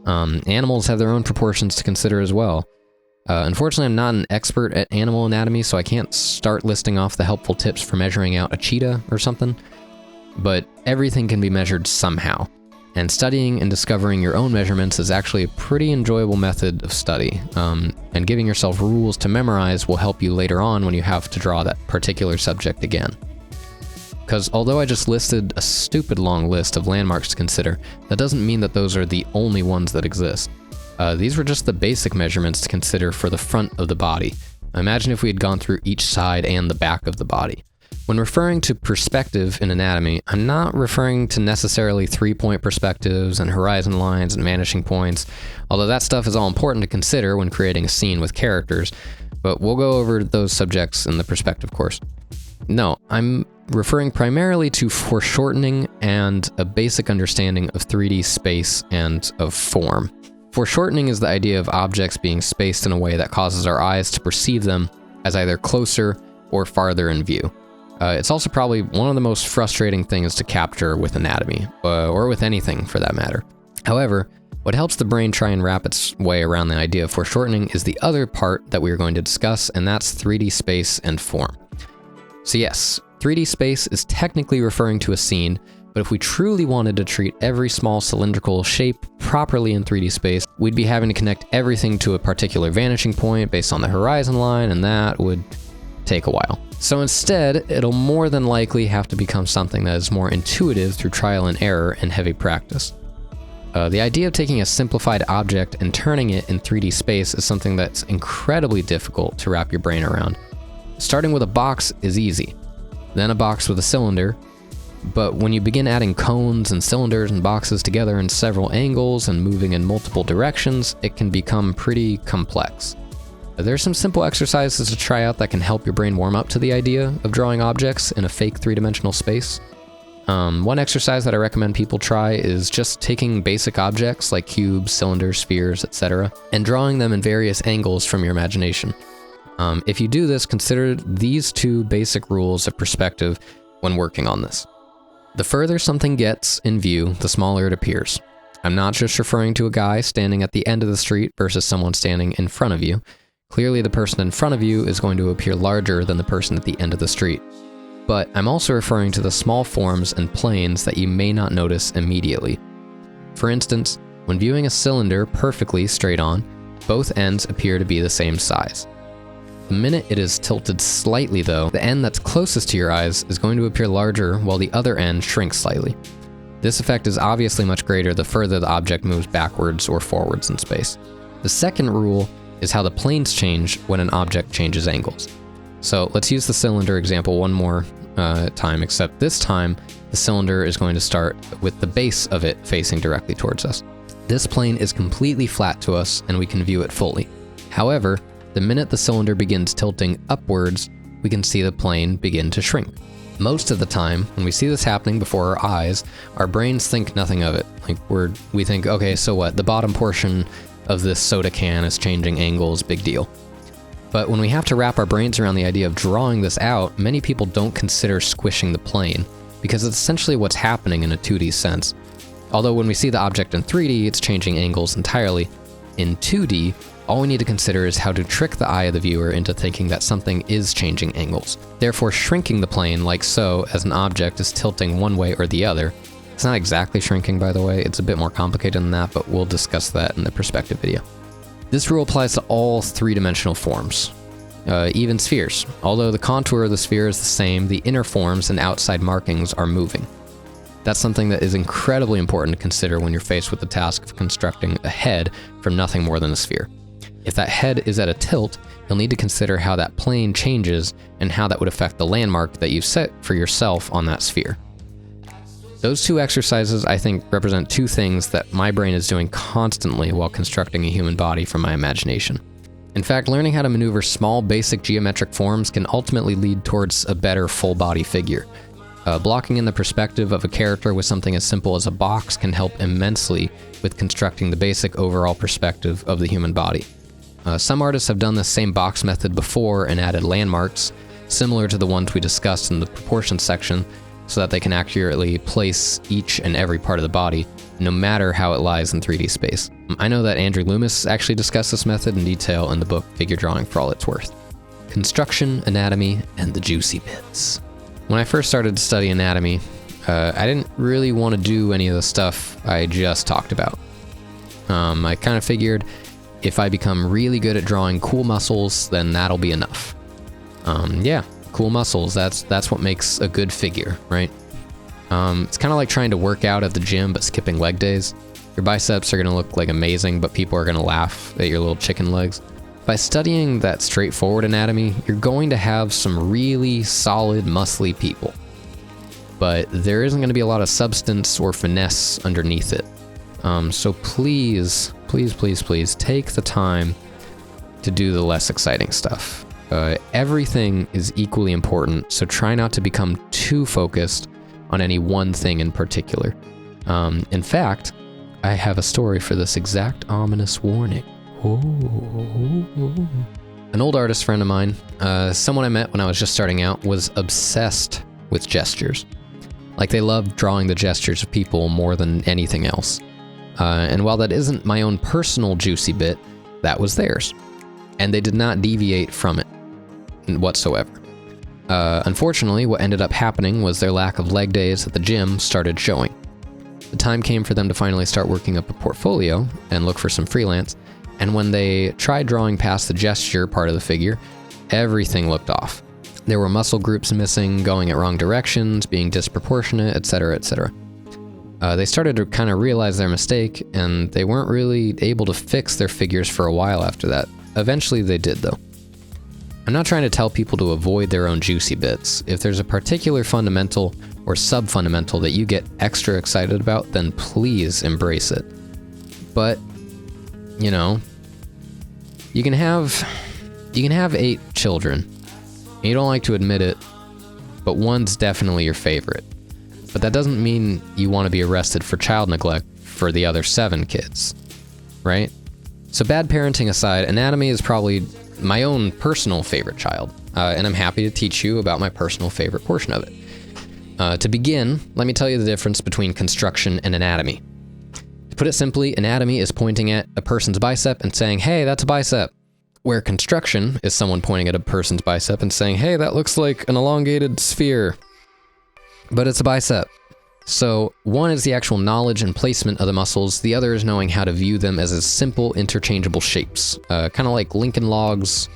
Animals have their own proportions to consider as well. Unfortunately, I'm not an expert at animal anatomy, so I can't start listing off the helpful tips for measuring out a cheetah or something. But everything can be measured somehow. And studying and discovering your own measurements is actually a pretty enjoyable method of study. And giving yourself rules to memorize will help you later on when you have to draw that particular subject again. Because although I just listed a stupid long list of landmarks to consider, that doesn't mean that those are the only ones that exist. These were just the basic measurements to consider for the front of the body. Imagine if we had gone through each side and the back of the body. When referring to perspective in anatomy, I'm not referring to necessarily 3-point perspectives and horizon lines and vanishing points, although that stuff is all important to consider when creating a scene with characters, but we'll go over those subjects in the perspective course. No, I'm referring primarily to foreshortening and a basic understanding of 3D space and of form. Foreshortening is the idea of objects being spaced in a way that causes our eyes to perceive them as either closer or farther in view. It's also probably one of the most frustrating things to capture with anatomy, or with anything for that matter. However, what helps the brain try and wrap its way around the idea of foreshortening is the other part that we are going to discuss, and that's 3D space and form. So yes, 3D space is technically referring to a scene, but if we truly wanted to treat every small cylindrical shape properly in 3D space, we'd be having to connect everything to a particular vanishing point based on the horizon line, and that would take a while. So instead, it'll more than likely have to become something that is more intuitive through trial and error and heavy practice. The idea of taking a simplified object and turning it in 3D space is something that's incredibly difficult to wrap your brain around. Starting with a box is easy, then a box with a cylinder, but when you begin adding cones and cylinders and boxes together in several angles and moving in multiple directions, it can become pretty complex. There's some simple exercises to try out that can help your brain warm up to the idea of drawing objects in a fake three-dimensional space. One exercise that I recommend people try is just taking basic objects like cubes, cylinders, spheres, etc., and drawing them in various angles from your imagination. If you do this, consider these 2 basic rules of perspective when working on this. The further something gets in view, the smaller it appears. I'm not just referring to a guy standing at the end of the street versus someone standing in front of you. Clearly, the person in front of you is going to appear larger than the person at the end of the street. But I'm also referring to the small forms and planes that you may not notice immediately. For instance, when viewing a cylinder perfectly straight on, both ends appear to be the same size. The minute it is tilted slightly though, the end that's closest to your eyes is going to appear larger while the other end shrinks slightly. This effect is obviously much greater the further the object moves backwards or forwards in space. The second rule is how the planes change when an object changes angles. So let's use the cylinder example one more time, except this time the cylinder is going to start with the base of it facing directly towards us. This plane is completely flat to us and we can view it fully. However, the minute the cylinder begins tilting upwards, we can see the plane begin to shrink. Most of the time, when we see this happening before our eyes, our brains think nothing of it. We think, okay, so what? The bottom portion of this soda can is changing angles, big deal. But when we have to wrap our brains around the idea of drawing this out, many people don't consider squishing the plane, because it's essentially what's happening in a 2D sense. Although when we see the object in 3D, it's changing angles entirely. In 2D, all we need to consider is how to trick the eye of the viewer into thinking that something is changing angles, therefore shrinking the plane like so as an object is tilting one way or the other. It's not exactly shrinking, by the way, it's a bit more complicated than that, but we'll discuss that in the perspective video. This rule applies to all 3-dimensional forms, even spheres. Although the contour of the sphere is the same, the inner forms and outside markings are moving. That's something that is incredibly important to consider when you're faced with the task of constructing a head from nothing more than a sphere. If that head is at a tilt, you'll need to consider how that plane changes and how that would affect the landmark that you've set for yourself on that sphere. Those 2 exercises, I think, represent 2 things that my brain is doing constantly while constructing a human body from my imagination. In fact, learning how to maneuver small, basic geometric forms can ultimately lead towards a better full-body figure. Blocking in the perspective of a character with something as simple as a box can help immensely with constructing the basic overall perspective of the human body. Some artists have done this same box method before and added landmarks, similar to the ones we discussed in the proportions section, so that they can accurately place each and every part of the body, no matter how it lies in 3D space. I know that Andrew Loomis actually discussed this method in detail in the book Figure Drawing for All It's Worth. Construction, anatomy, and the juicy bits. When I first started to study anatomy, I didn't really want to do any of the stuff I just talked about. I kind of figured if I become really good at drawing cool muscles, then that'll be enough. Yeah, cool muscles, that's what makes a good figure, right? It's kind of like trying to work out at the gym but skipping leg days. Your biceps are going to look like amazing, but people are going to laugh at your little chicken legs. By studying that straightforward anatomy, you're going to have some really solid, muscly people. But there isn't going to be a lot of substance or finesse underneath it. So please, please, please, please take the time to do the less exciting stuff. Everything is equally important, so try not to become too focused on any one thing in particular. In fact, I have a story for this exact ominous warning. An old artist friend of mine, someone I met when I was just starting out, was obsessed with gestures. Like, they loved drawing the gestures of people more than anything else. And while that isn't my own personal juicy bit, that was theirs. And they did not deviate from it whatsoever. Unfortunately, what ended up happening was their lack of leg days at the gym started showing. The time came for them to finally start working up a portfolio and look for some freelance. And when they tried drawing past the gesture part of the figure, everything looked off. There were muscle groups missing, going at wrong directions, being disproportionate, etc., etc. They started to kind of realize their mistake, and they weren't really able to fix their figures for a while after that. Eventually they did, though. I'm not trying to tell people to avoid their own juicy bits. If there's a particular fundamental or sub-fundamental that you get extra excited about, then please embrace it. But, you know, you can have 8 children. And you don't like to admit it, but one's definitely your favorite. But that doesn't mean you want to be arrested for child neglect for the other 7 kids, right? So bad parenting aside, anatomy is probably my own personal favorite child, and I'm happy to teach you about my personal favorite portion of it. To begin, let me tell you the difference between construction and anatomy. To put it simply, anatomy is pointing at a person's bicep and saying, hey, that's a bicep. Where construction is someone pointing at a person's bicep and saying, hey, that looks like an elongated sphere. But it's a bicep. So one is the actual knowledge and placement of the muscles, the other is knowing how to view them as simple, interchangeable shapes. Kind of like Lincoln Logs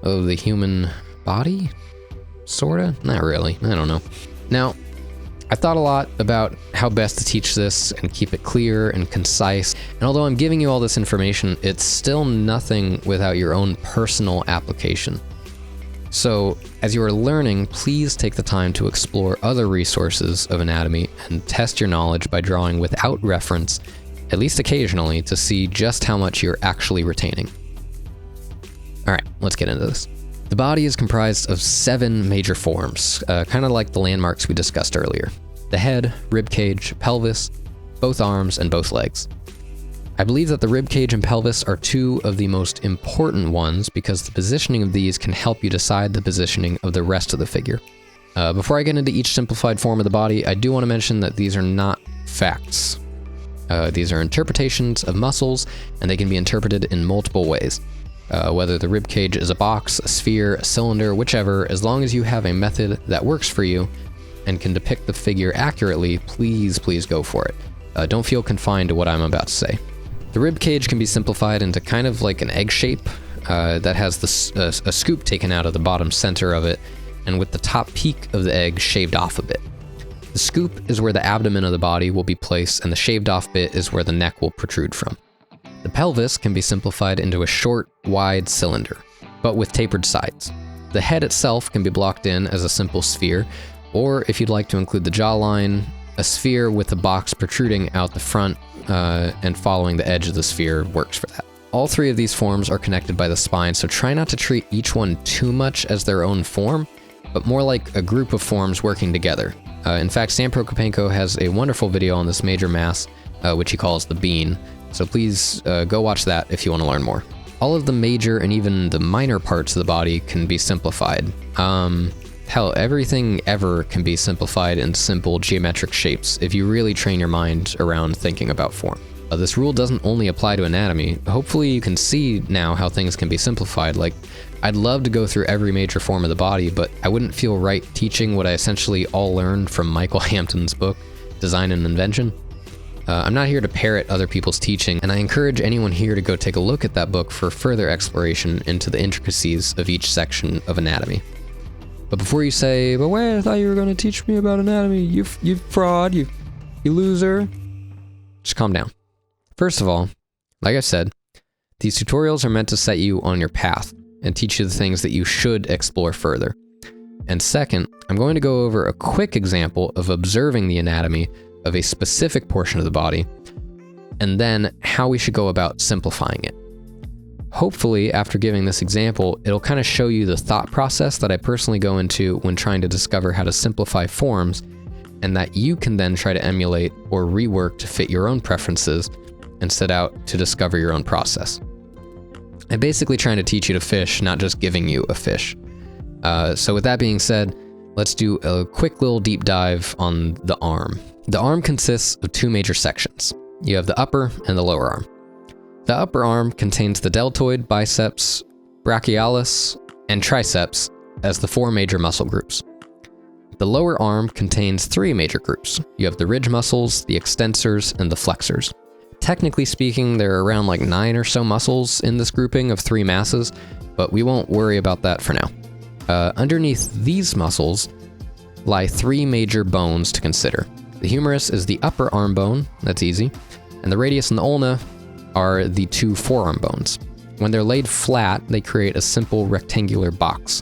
of the human body? Sorta? Not really, I don't know. Now, I thought a lot about how best to teach this and keep it clear and concise, and although I'm giving you all this information, it's still nothing without your own personal application. So, as you are learning, please take the time to explore other resources of anatomy and test your knowledge by drawing without reference, at least occasionally, to see just how much you're actually retaining. Alright, let's get into this. The body is comprised of 7 major forms, kind of like the landmarks we discussed earlier. The head, ribcage, pelvis, both arms, and both legs. I believe that the ribcage and pelvis are 2 of the most important ones because the positioning of these can help you decide the positioning of the rest of the figure. Before I get into each simplified form of the body, I do want to mention that these are not facts. These are interpretations of muscles, and they can be interpreted in multiple ways. Whether the ribcage is a box, a sphere, a cylinder, whichever, as long as you have a method that works for you and can depict the figure accurately, please go for it. Don't feel confined to what I'm about to say. The rib cage can be simplified into kind of like an egg shape that has a scoop taken out of the bottom center of it, and with the top peak of the egg shaved off a bit. The scoop is where the abdomen of the body will be placed, and the shaved off bit is where the neck will protrude from. The pelvis can be simplified into a short, wide cylinder, but with tapered sides. The head itself can be blocked in as a simple sphere, or if you'd like to include the jawline, a sphere with a box protruding out the front and following the edge of the sphere works for that. All 3 of these forms are connected by the spine, so try not to treat each one too much as their own form, but more like a group of forms working together. In fact, Stan Prokopenko has a wonderful video on this major mass, which he calls the bean. So please go watch that if you want to learn more. All of the major and even the minor parts of the body can be simplified. Hell, everything ever can be simplified in simple geometric shapes if you really train your mind around thinking about form. This rule doesn't only apply to anatomy. Hopefully you can see now how things can be simplified. Like, I'd love to go through every major form of the body, but I wouldn't feel right teaching what I essentially all learned from Michael Hampton's book, Design and Invention. I'm not here to parrot other people's teaching, and I encourage anyone here to go take a look at that book for further exploration into the intricacies of each section of anatomy. But before you say, but wait, I thought you were going to teach me about anatomy, you fraud, you loser, just calm down. First of all, like I said, these tutorials are meant to set you on your path and teach you the things that you should explore further. And second, I'm going to go over a quick example of observing the anatomy of a specific portion of the body, and then how we should go about simplifying it. Hopefully, after giving this example, it'll kind of show you the thought process that I personally go into when trying to discover how to simplify forms, and that you can then try to emulate or rework to fit your own preferences and set out to discover your own process. I'm basically trying to teach you to fish, not just giving you a fish. So with that being said, let's do a quick little deep dive on the arm. The arm consists of two major sections. You have the upper and the lower arm. The upper arm contains the deltoid, biceps, brachialis, and triceps as the four major muscle groups. The lower arm contains three major groups. You have the ridge muscles, the extensors, and the flexors. Technically speaking, there are around like 9 or so muscles in this grouping of 3 masses, but we won't worry about that for now. Underneath these muscles lie 3 major bones to consider. The humerus is the upper arm bone, that's easy, and the radius and the ulna are the 2 forearm bones. When they're laid flat, they create a simple rectangular box,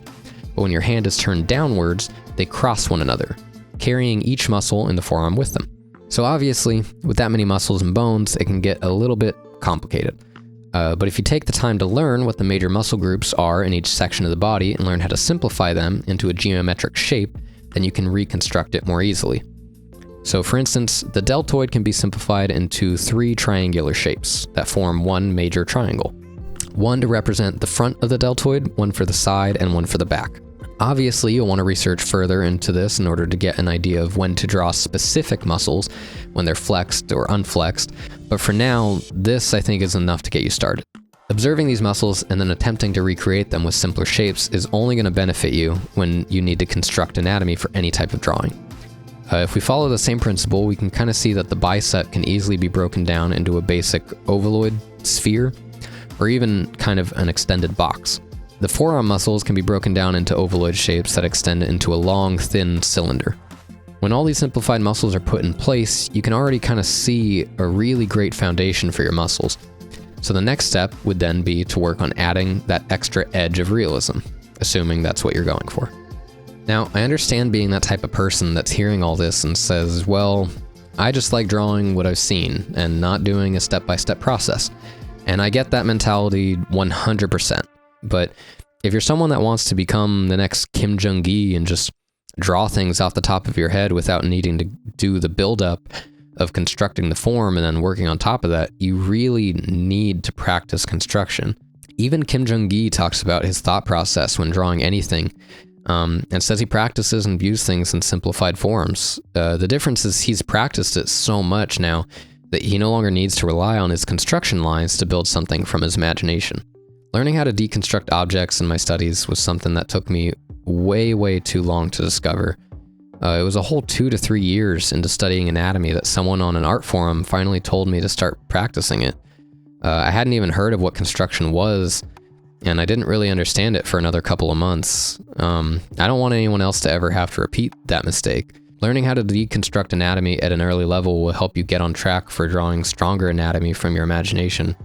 but when your hand is turned downwards, they cross one another, carrying each muscle in the forearm with them. So obviously, with that many muscles and bones, it can get a little bit complicated. But if you take the time to learn what the major muscle groups are in each section of the body and learn how to simplify them into a geometric shape, then you can reconstruct it more easily. So for instance, the deltoid can be simplified into 3 triangular shapes that form one major triangle. One to represent the front of the deltoid, one for the side, and one for the back. Obviously, you'll want to research further into this in order to get an idea of when to draw specific muscles, when they're flexed or unflexed, but for now, this I think is enough to get you started. Observing these muscles and then attempting to recreate them with simpler shapes is only going to benefit you when you need to construct anatomy for any type of drawing. If we follow the same principle, we can kind of see that the bicep can easily be broken down into a basic ovaloid sphere, or even kind of an extended box. The forearm muscles can be broken down into ovaloid shapes that extend into a long, thin cylinder. When all these simplified muscles are put in place, you can already kind of see a really great foundation for your muscles. So the next step would then be to work on adding that extra edge of realism, assuming that's what you're going for. Now, I understand being that type of person that's hearing all this and says, well, I just like drawing what I've seen and not doing a step-by-step process. And I get that mentality 100%. But if you're someone that wants to become the next Kim Jong-gi and just draw things off the top of your head without needing to do the build-up of constructing the form and then working on top of that, you really need to practice construction. Even Kim Jong-gi talks about his thought process when drawing anything, and says he practices and views things in simplified forms. The difference is he's practiced it so much now that he no longer needs to rely on his construction lines to build something from his imagination. Learning how to deconstruct objects in my studies was something that took me way too long to discover. It was a whole 2 to 3 years into studying anatomy that someone on an art forum finally told me to start practicing it. I hadn't even heard of what construction was, and I didn't really understand it for another couple of months. I don't want anyone else to ever have to repeat that mistake. Learning how to deconstruct anatomy at an early level will help you get on track for drawing stronger anatomy from your imagination,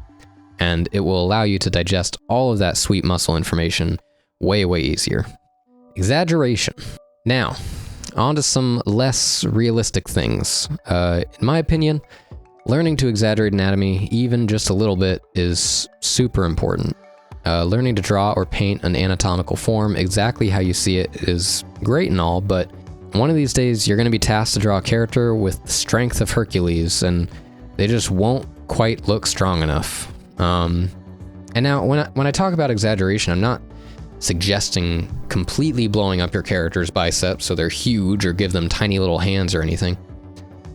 and it will allow you to digest all of that sweet muscle information way easier. Exaggeration. Now, on to some less realistic things. In my opinion, learning to exaggerate anatomy, even just a little bit, is super important. Learning to draw or paint an anatomical form exactly how you see it is great and all, but one of these days you're going to be tasked to draw a character with the strength of Hercules, and they just won't quite look strong enough. And now when I talk about exaggeration, I'm not suggesting completely blowing up your character's biceps so they're huge or give them tiny little hands or anything.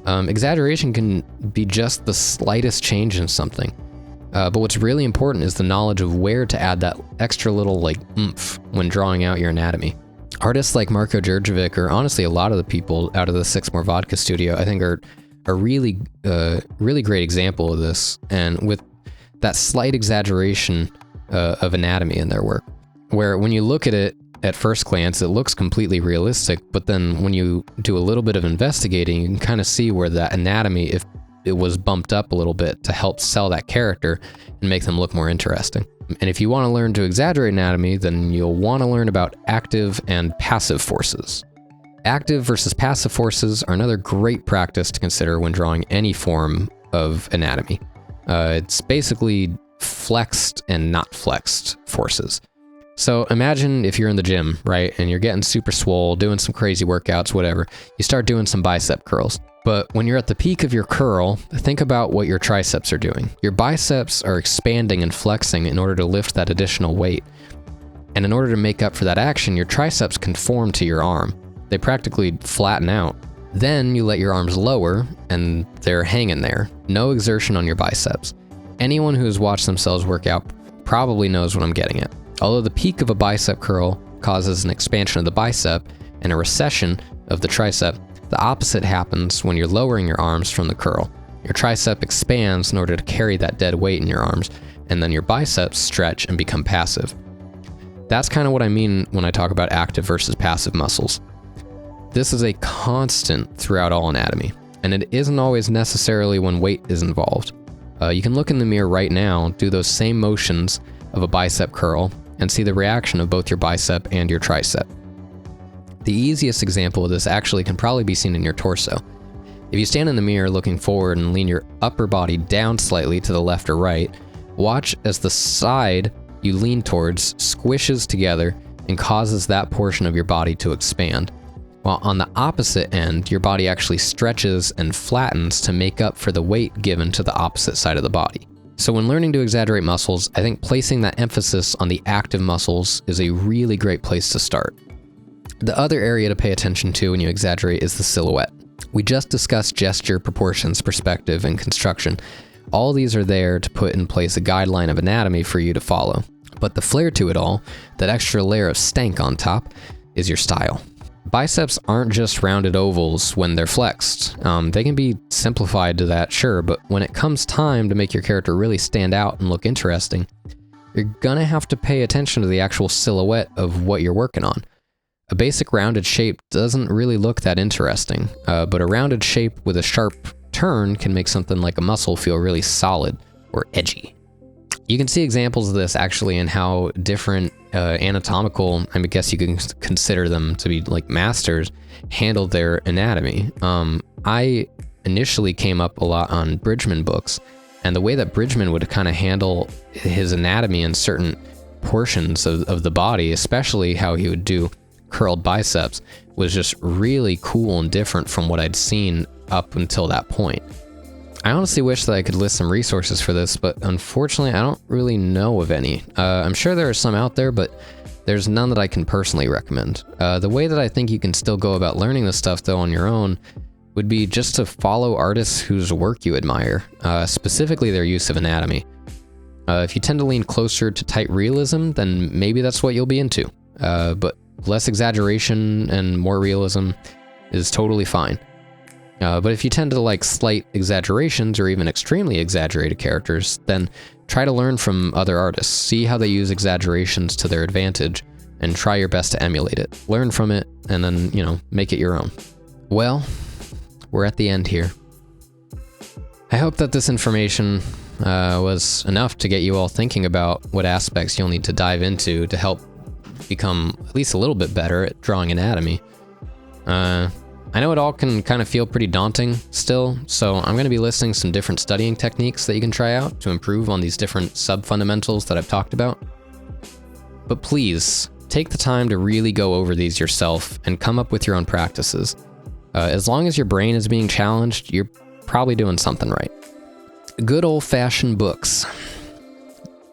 Exaggeration can be just the slightest change in something. But what's really important is the knowledge of where to add that extra little oomph when drawing out your anatomy. Artists like Marko Djurdjevic, or honestly a lot of the people out of the Six More Vodka studio, I think are a really great example of this, and with that slight exaggeration of anatomy in their work, where when you look at it at first glance, it looks completely realistic, but then when you do a little bit of investigating, you can kind of see where that anatomy, if it was bumped up a little bit to help sell that character and make them look more interesting. And if you want to learn to exaggerate anatomy, then you'll want to learn about active and passive forces. Active versus passive forces are another great practice to consider when drawing any form of anatomy. It's basically flexed and not flexed forces. So imagine if you're in the gym, right, and you're getting super swole, doing some crazy workouts, whatever. You start doing some bicep curls. But when you're at the peak of your curl, think about what your triceps are doing. Your biceps are expanding and flexing in order to lift that additional weight. And in order to make up for that action, your triceps conform to your arm. They practically flatten out. Then you let your arms lower, and they're hanging there. No exertion on your biceps. Anyone who has watched themselves work out probably knows what I'm getting at. Although the peak of a bicep curl causes an expansion of the bicep and a recession of the tricep, the opposite happens when you're lowering your arms from the curl. Your tricep expands in order to carry that dead weight in your arms, and then your biceps stretch and become passive. That's kind of what I mean when I talk about active versus passive muscles. This is a constant throughout all anatomy, and it isn't always necessarily when weight is involved. You can look in the mirror right now, do those same motions of a bicep curl, and see the reaction of both your bicep and your tricep. The easiest example of this actually can probably be seen in your torso. If you stand in the mirror looking forward and lean your upper body down slightly to the left or right, watch as the side you lean towards squishes together and causes that portion of your body to expand. While on the opposite end, your body actually stretches and flattens to make up for the weight given to the opposite side of the body. So when learning to exaggerate muscles, I think placing that emphasis on the active muscles is a really great place to start. The other area to pay attention to when you exaggerate is the silhouette. We just discussed gesture, proportions, perspective, and construction. All these are there to put in place a guideline of anatomy for you to follow. But the flair to it all, that extra layer of stank on top, is your style. Biceps aren't just rounded ovals when they're flexed. They can be simplified to that, sure, but when it comes time to make your character really stand out and look interesting, you're gonna have to pay attention to the actual silhouette of what you're working on. A basic rounded shape doesn't really look that interesting, but a rounded shape with a sharp turn can make something like a muscle feel really solid or edgy. You can see examples of this actually in how different anatomical, I guess you can consider them to be like masters, handle their anatomy. I initially came up a lot on Bridgman books, and the way that Bridgman would kind of handle his anatomy in certain portions of the body, especially how he would do curled biceps, was just really cool and different from what I'd seen up until that point. I honestly wish that I could list some resources for this, but unfortunately I don't really know of any. I'm sure there are some out there, but there's none that I can personally recommend. The way that I think you can still go about learning this stuff though on your own would be just to follow artists whose work you admire, specifically their use of anatomy. If you tend to lean closer to tight realism, then maybe that's what you'll be into. But less exaggeration and more realism is totally fine. But if you tend to like slight exaggerations or even extremely exaggerated characters, then try to learn from other artists. See how they use exaggerations to their advantage and try your best to emulate it. Learn from it and then, make it your own. Well, we're at the end here. I hope that this information was enough to get you all thinking about what aspects you'll need to dive into to help become at least a little bit better at drawing anatomy. I know it all can kind of feel pretty daunting still, so I'm going to be listing some different studying techniques that you can try out to improve on these different sub-fundamentals that I've talked about. But please, take the time to really go over these yourself and come up with your own practices. As long as your brain is being challenged, you're probably doing something right. Good old-fashioned books.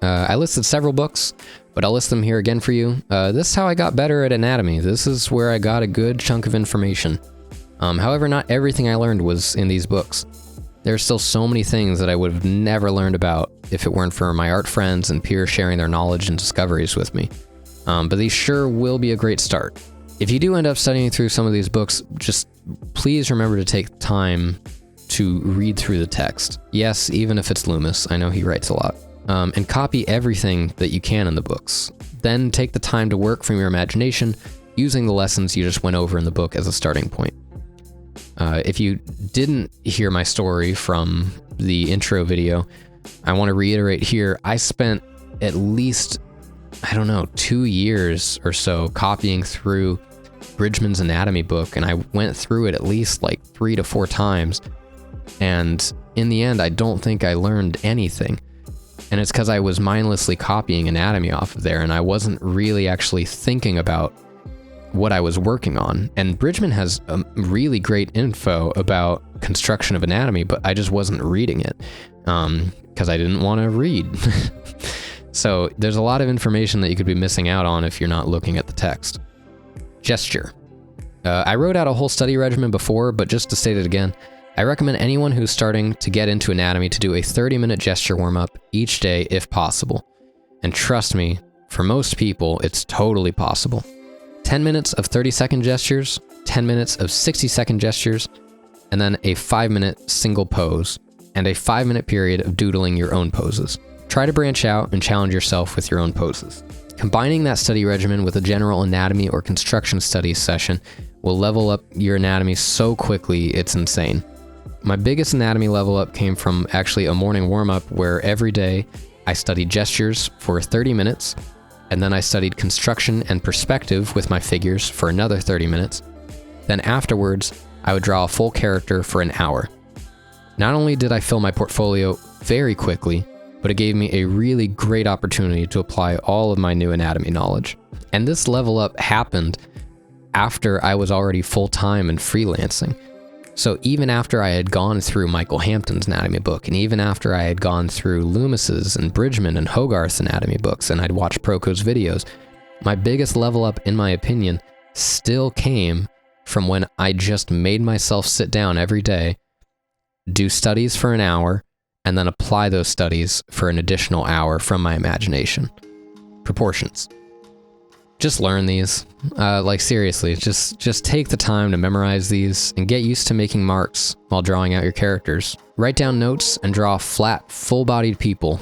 I listed several books, but I'll list them here again for you. This is how I got better at anatomy. This is where I got a good chunk of information. However, not everything I learned was in these books. There are still so many things that I would have never learned about if it weren't for my art friends and peers sharing their knowledge and discoveries with me. But these sure will be a great start. If you do end up studying through some of these books, just please remember to take time to read through the text. Yes, even if it's Loomis, I know he writes a lot. And copy everything that you can in the books. Then take the time to work from your imagination using the lessons you just went over in the book as a starting point. If you didn't hear my story from the intro video, I want to reiterate here, I spent at least, 2 years or so copying through Bridgman's anatomy book, and I went through it at least like 3 to 4 times. And in the end, I don't think I learned anything. And it's because I was mindlessly copying anatomy off of there, and I wasn't really actually thinking about what I was working on. And Bridgman has really great info about construction of anatomy, but I just wasn't reading it because I didn't want to read. So there's a lot of information that you could be missing out on if you're not looking at the text. Gesture. I wrote out a whole study regimen before, but just to state it again, I recommend anyone who's starting to get into anatomy to do a 30-minute gesture warm-up each day if possible. And trust me, for most people, it's totally possible. 10 minutes of 30-second gestures, 10 minutes of 60-second gestures, and then a 5-minute single pose, and a 5-minute period of doodling your own poses. Try to branch out and challenge yourself with your own poses. Combining that study regimen with a general anatomy or construction studies session will level up your anatomy so quickly, it's insane. My biggest anatomy level up came from actually a morning warm-up where every day I studied gestures for 30 minutes, and then I studied construction and perspective with my figures for another 30 minutes. Then afterwards, I would draw a full character for an hour. Not only did I fill my portfolio very quickly, but it gave me a really great opportunity to apply all of my new anatomy knowledge. And this level up happened after I was already full-time and freelancing. So even after I had gone through Michael Hampton's anatomy book, and even after I had gone through Loomis's and Bridgman and Hogarth's anatomy books, and I'd watched Proko's videos, my biggest level up, in my opinion, still came from when I just made myself sit down every day, do studies for an hour, and then apply those studies for an additional hour from my imagination. Proportions. Just learn these. Seriously, just take the time to memorize these and get used to making marks while drawing out your characters. Write down notes and draw flat, full-bodied people,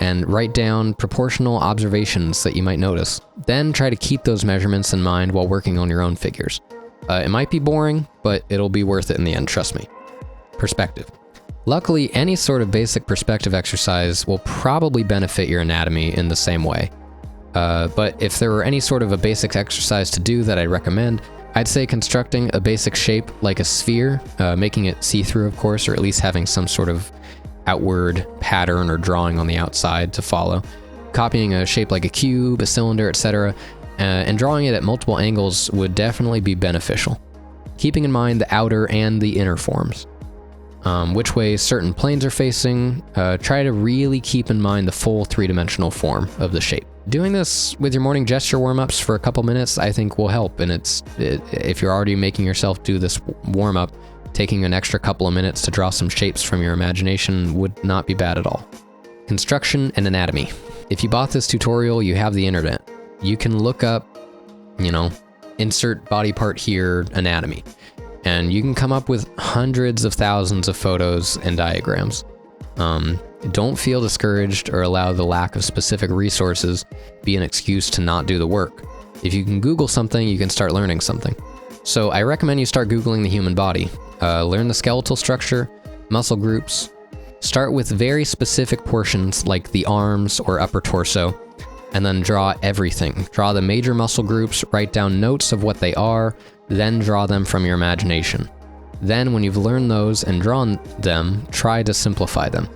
and write down proportional observations that you might notice. Then try to keep those measurements in mind while working on your own figures. It might be boring, but it'll be worth it in the end, trust me. Perspective. Luckily, any sort of basic perspective exercise will probably benefit your anatomy in the same way. But if there were any sort of a basic exercise to do that I'd recommend, I'd say constructing a basic shape like a sphere, making it see-through of course, or at least having some sort of outward pattern or drawing on the outside to follow. Copying a shape like a cube, a cylinder, etc., and drawing it at multiple angles would definitely be beneficial. Keeping in mind the outer and the inner forms. Which way certain planes are facing, try to really keep in mind the full three-dimensional form of the shape. Doing this with your morning gesture warm-ups for a couple minutes I think will help, and if you're already making yourself do this warm-up, taking an extra couple of minutes to draw some shapes from your imagination would not be bad at all. Construction and anatomy. If you bought this tutorial, you have the internet. You can look up, insert body part here, anatomy. And you can come up with hundreds of thousands of photos and diagrams. Don't feel discouraged or allow the lack of specific resources be an excuse to not do the work. If you can Google something, you can start learning something. So I recommend you start Googling the human body. Learn the skeletal structure, muscle groups. Start with very specific portions like the arms or upper torso, and then draw everything. Draw the major muscle groups, write down notes of what they are, then draw them from your imagination. Then when you've learned those and drawn them, try to simplify them.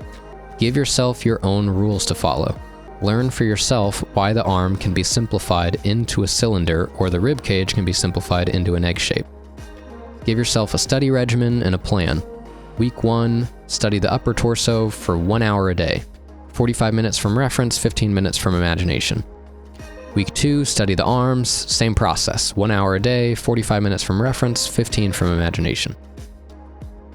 Give yourself your own rules to follow. Learn for yourself why the arm can be simplified into a cylinder or the rib cage can be simplified into an egg shape. Give yourself a study regimen and a plan. Week 1, study the upper torso for 1 hour a day. 45 minutes from reference, 15 minutes from imagination. Week 2, study the arms, same process. 1 hour a day, 45 minutes from reference, 15 from imagination.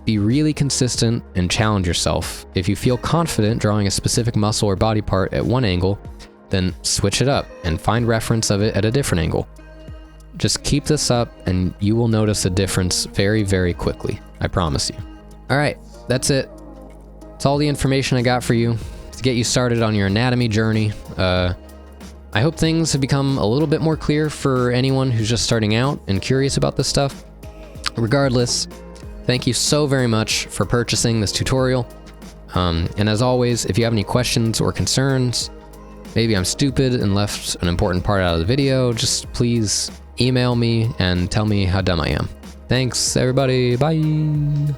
Be really consistent and challenge yourself. If you feel confident drawing a specific muscle or body part at one angle, then switch it up and find reference of it at a different angle. Just keep this up and you will notice a difference very, very quickly. I promise you. All right, that's it. That's all the information I got for you to get you started on your anatomy journey. I hope things have become a little bit more clear for anyone who's just starting out and curious about this stuff. Regardless, thank you so very much for purchasing this tutorial. And as always, if you have any questions or concerns, maybe I'm stupid and left an important part out of the video, just please email me and tell me how dumb I am. Thanks, everybody. Bye.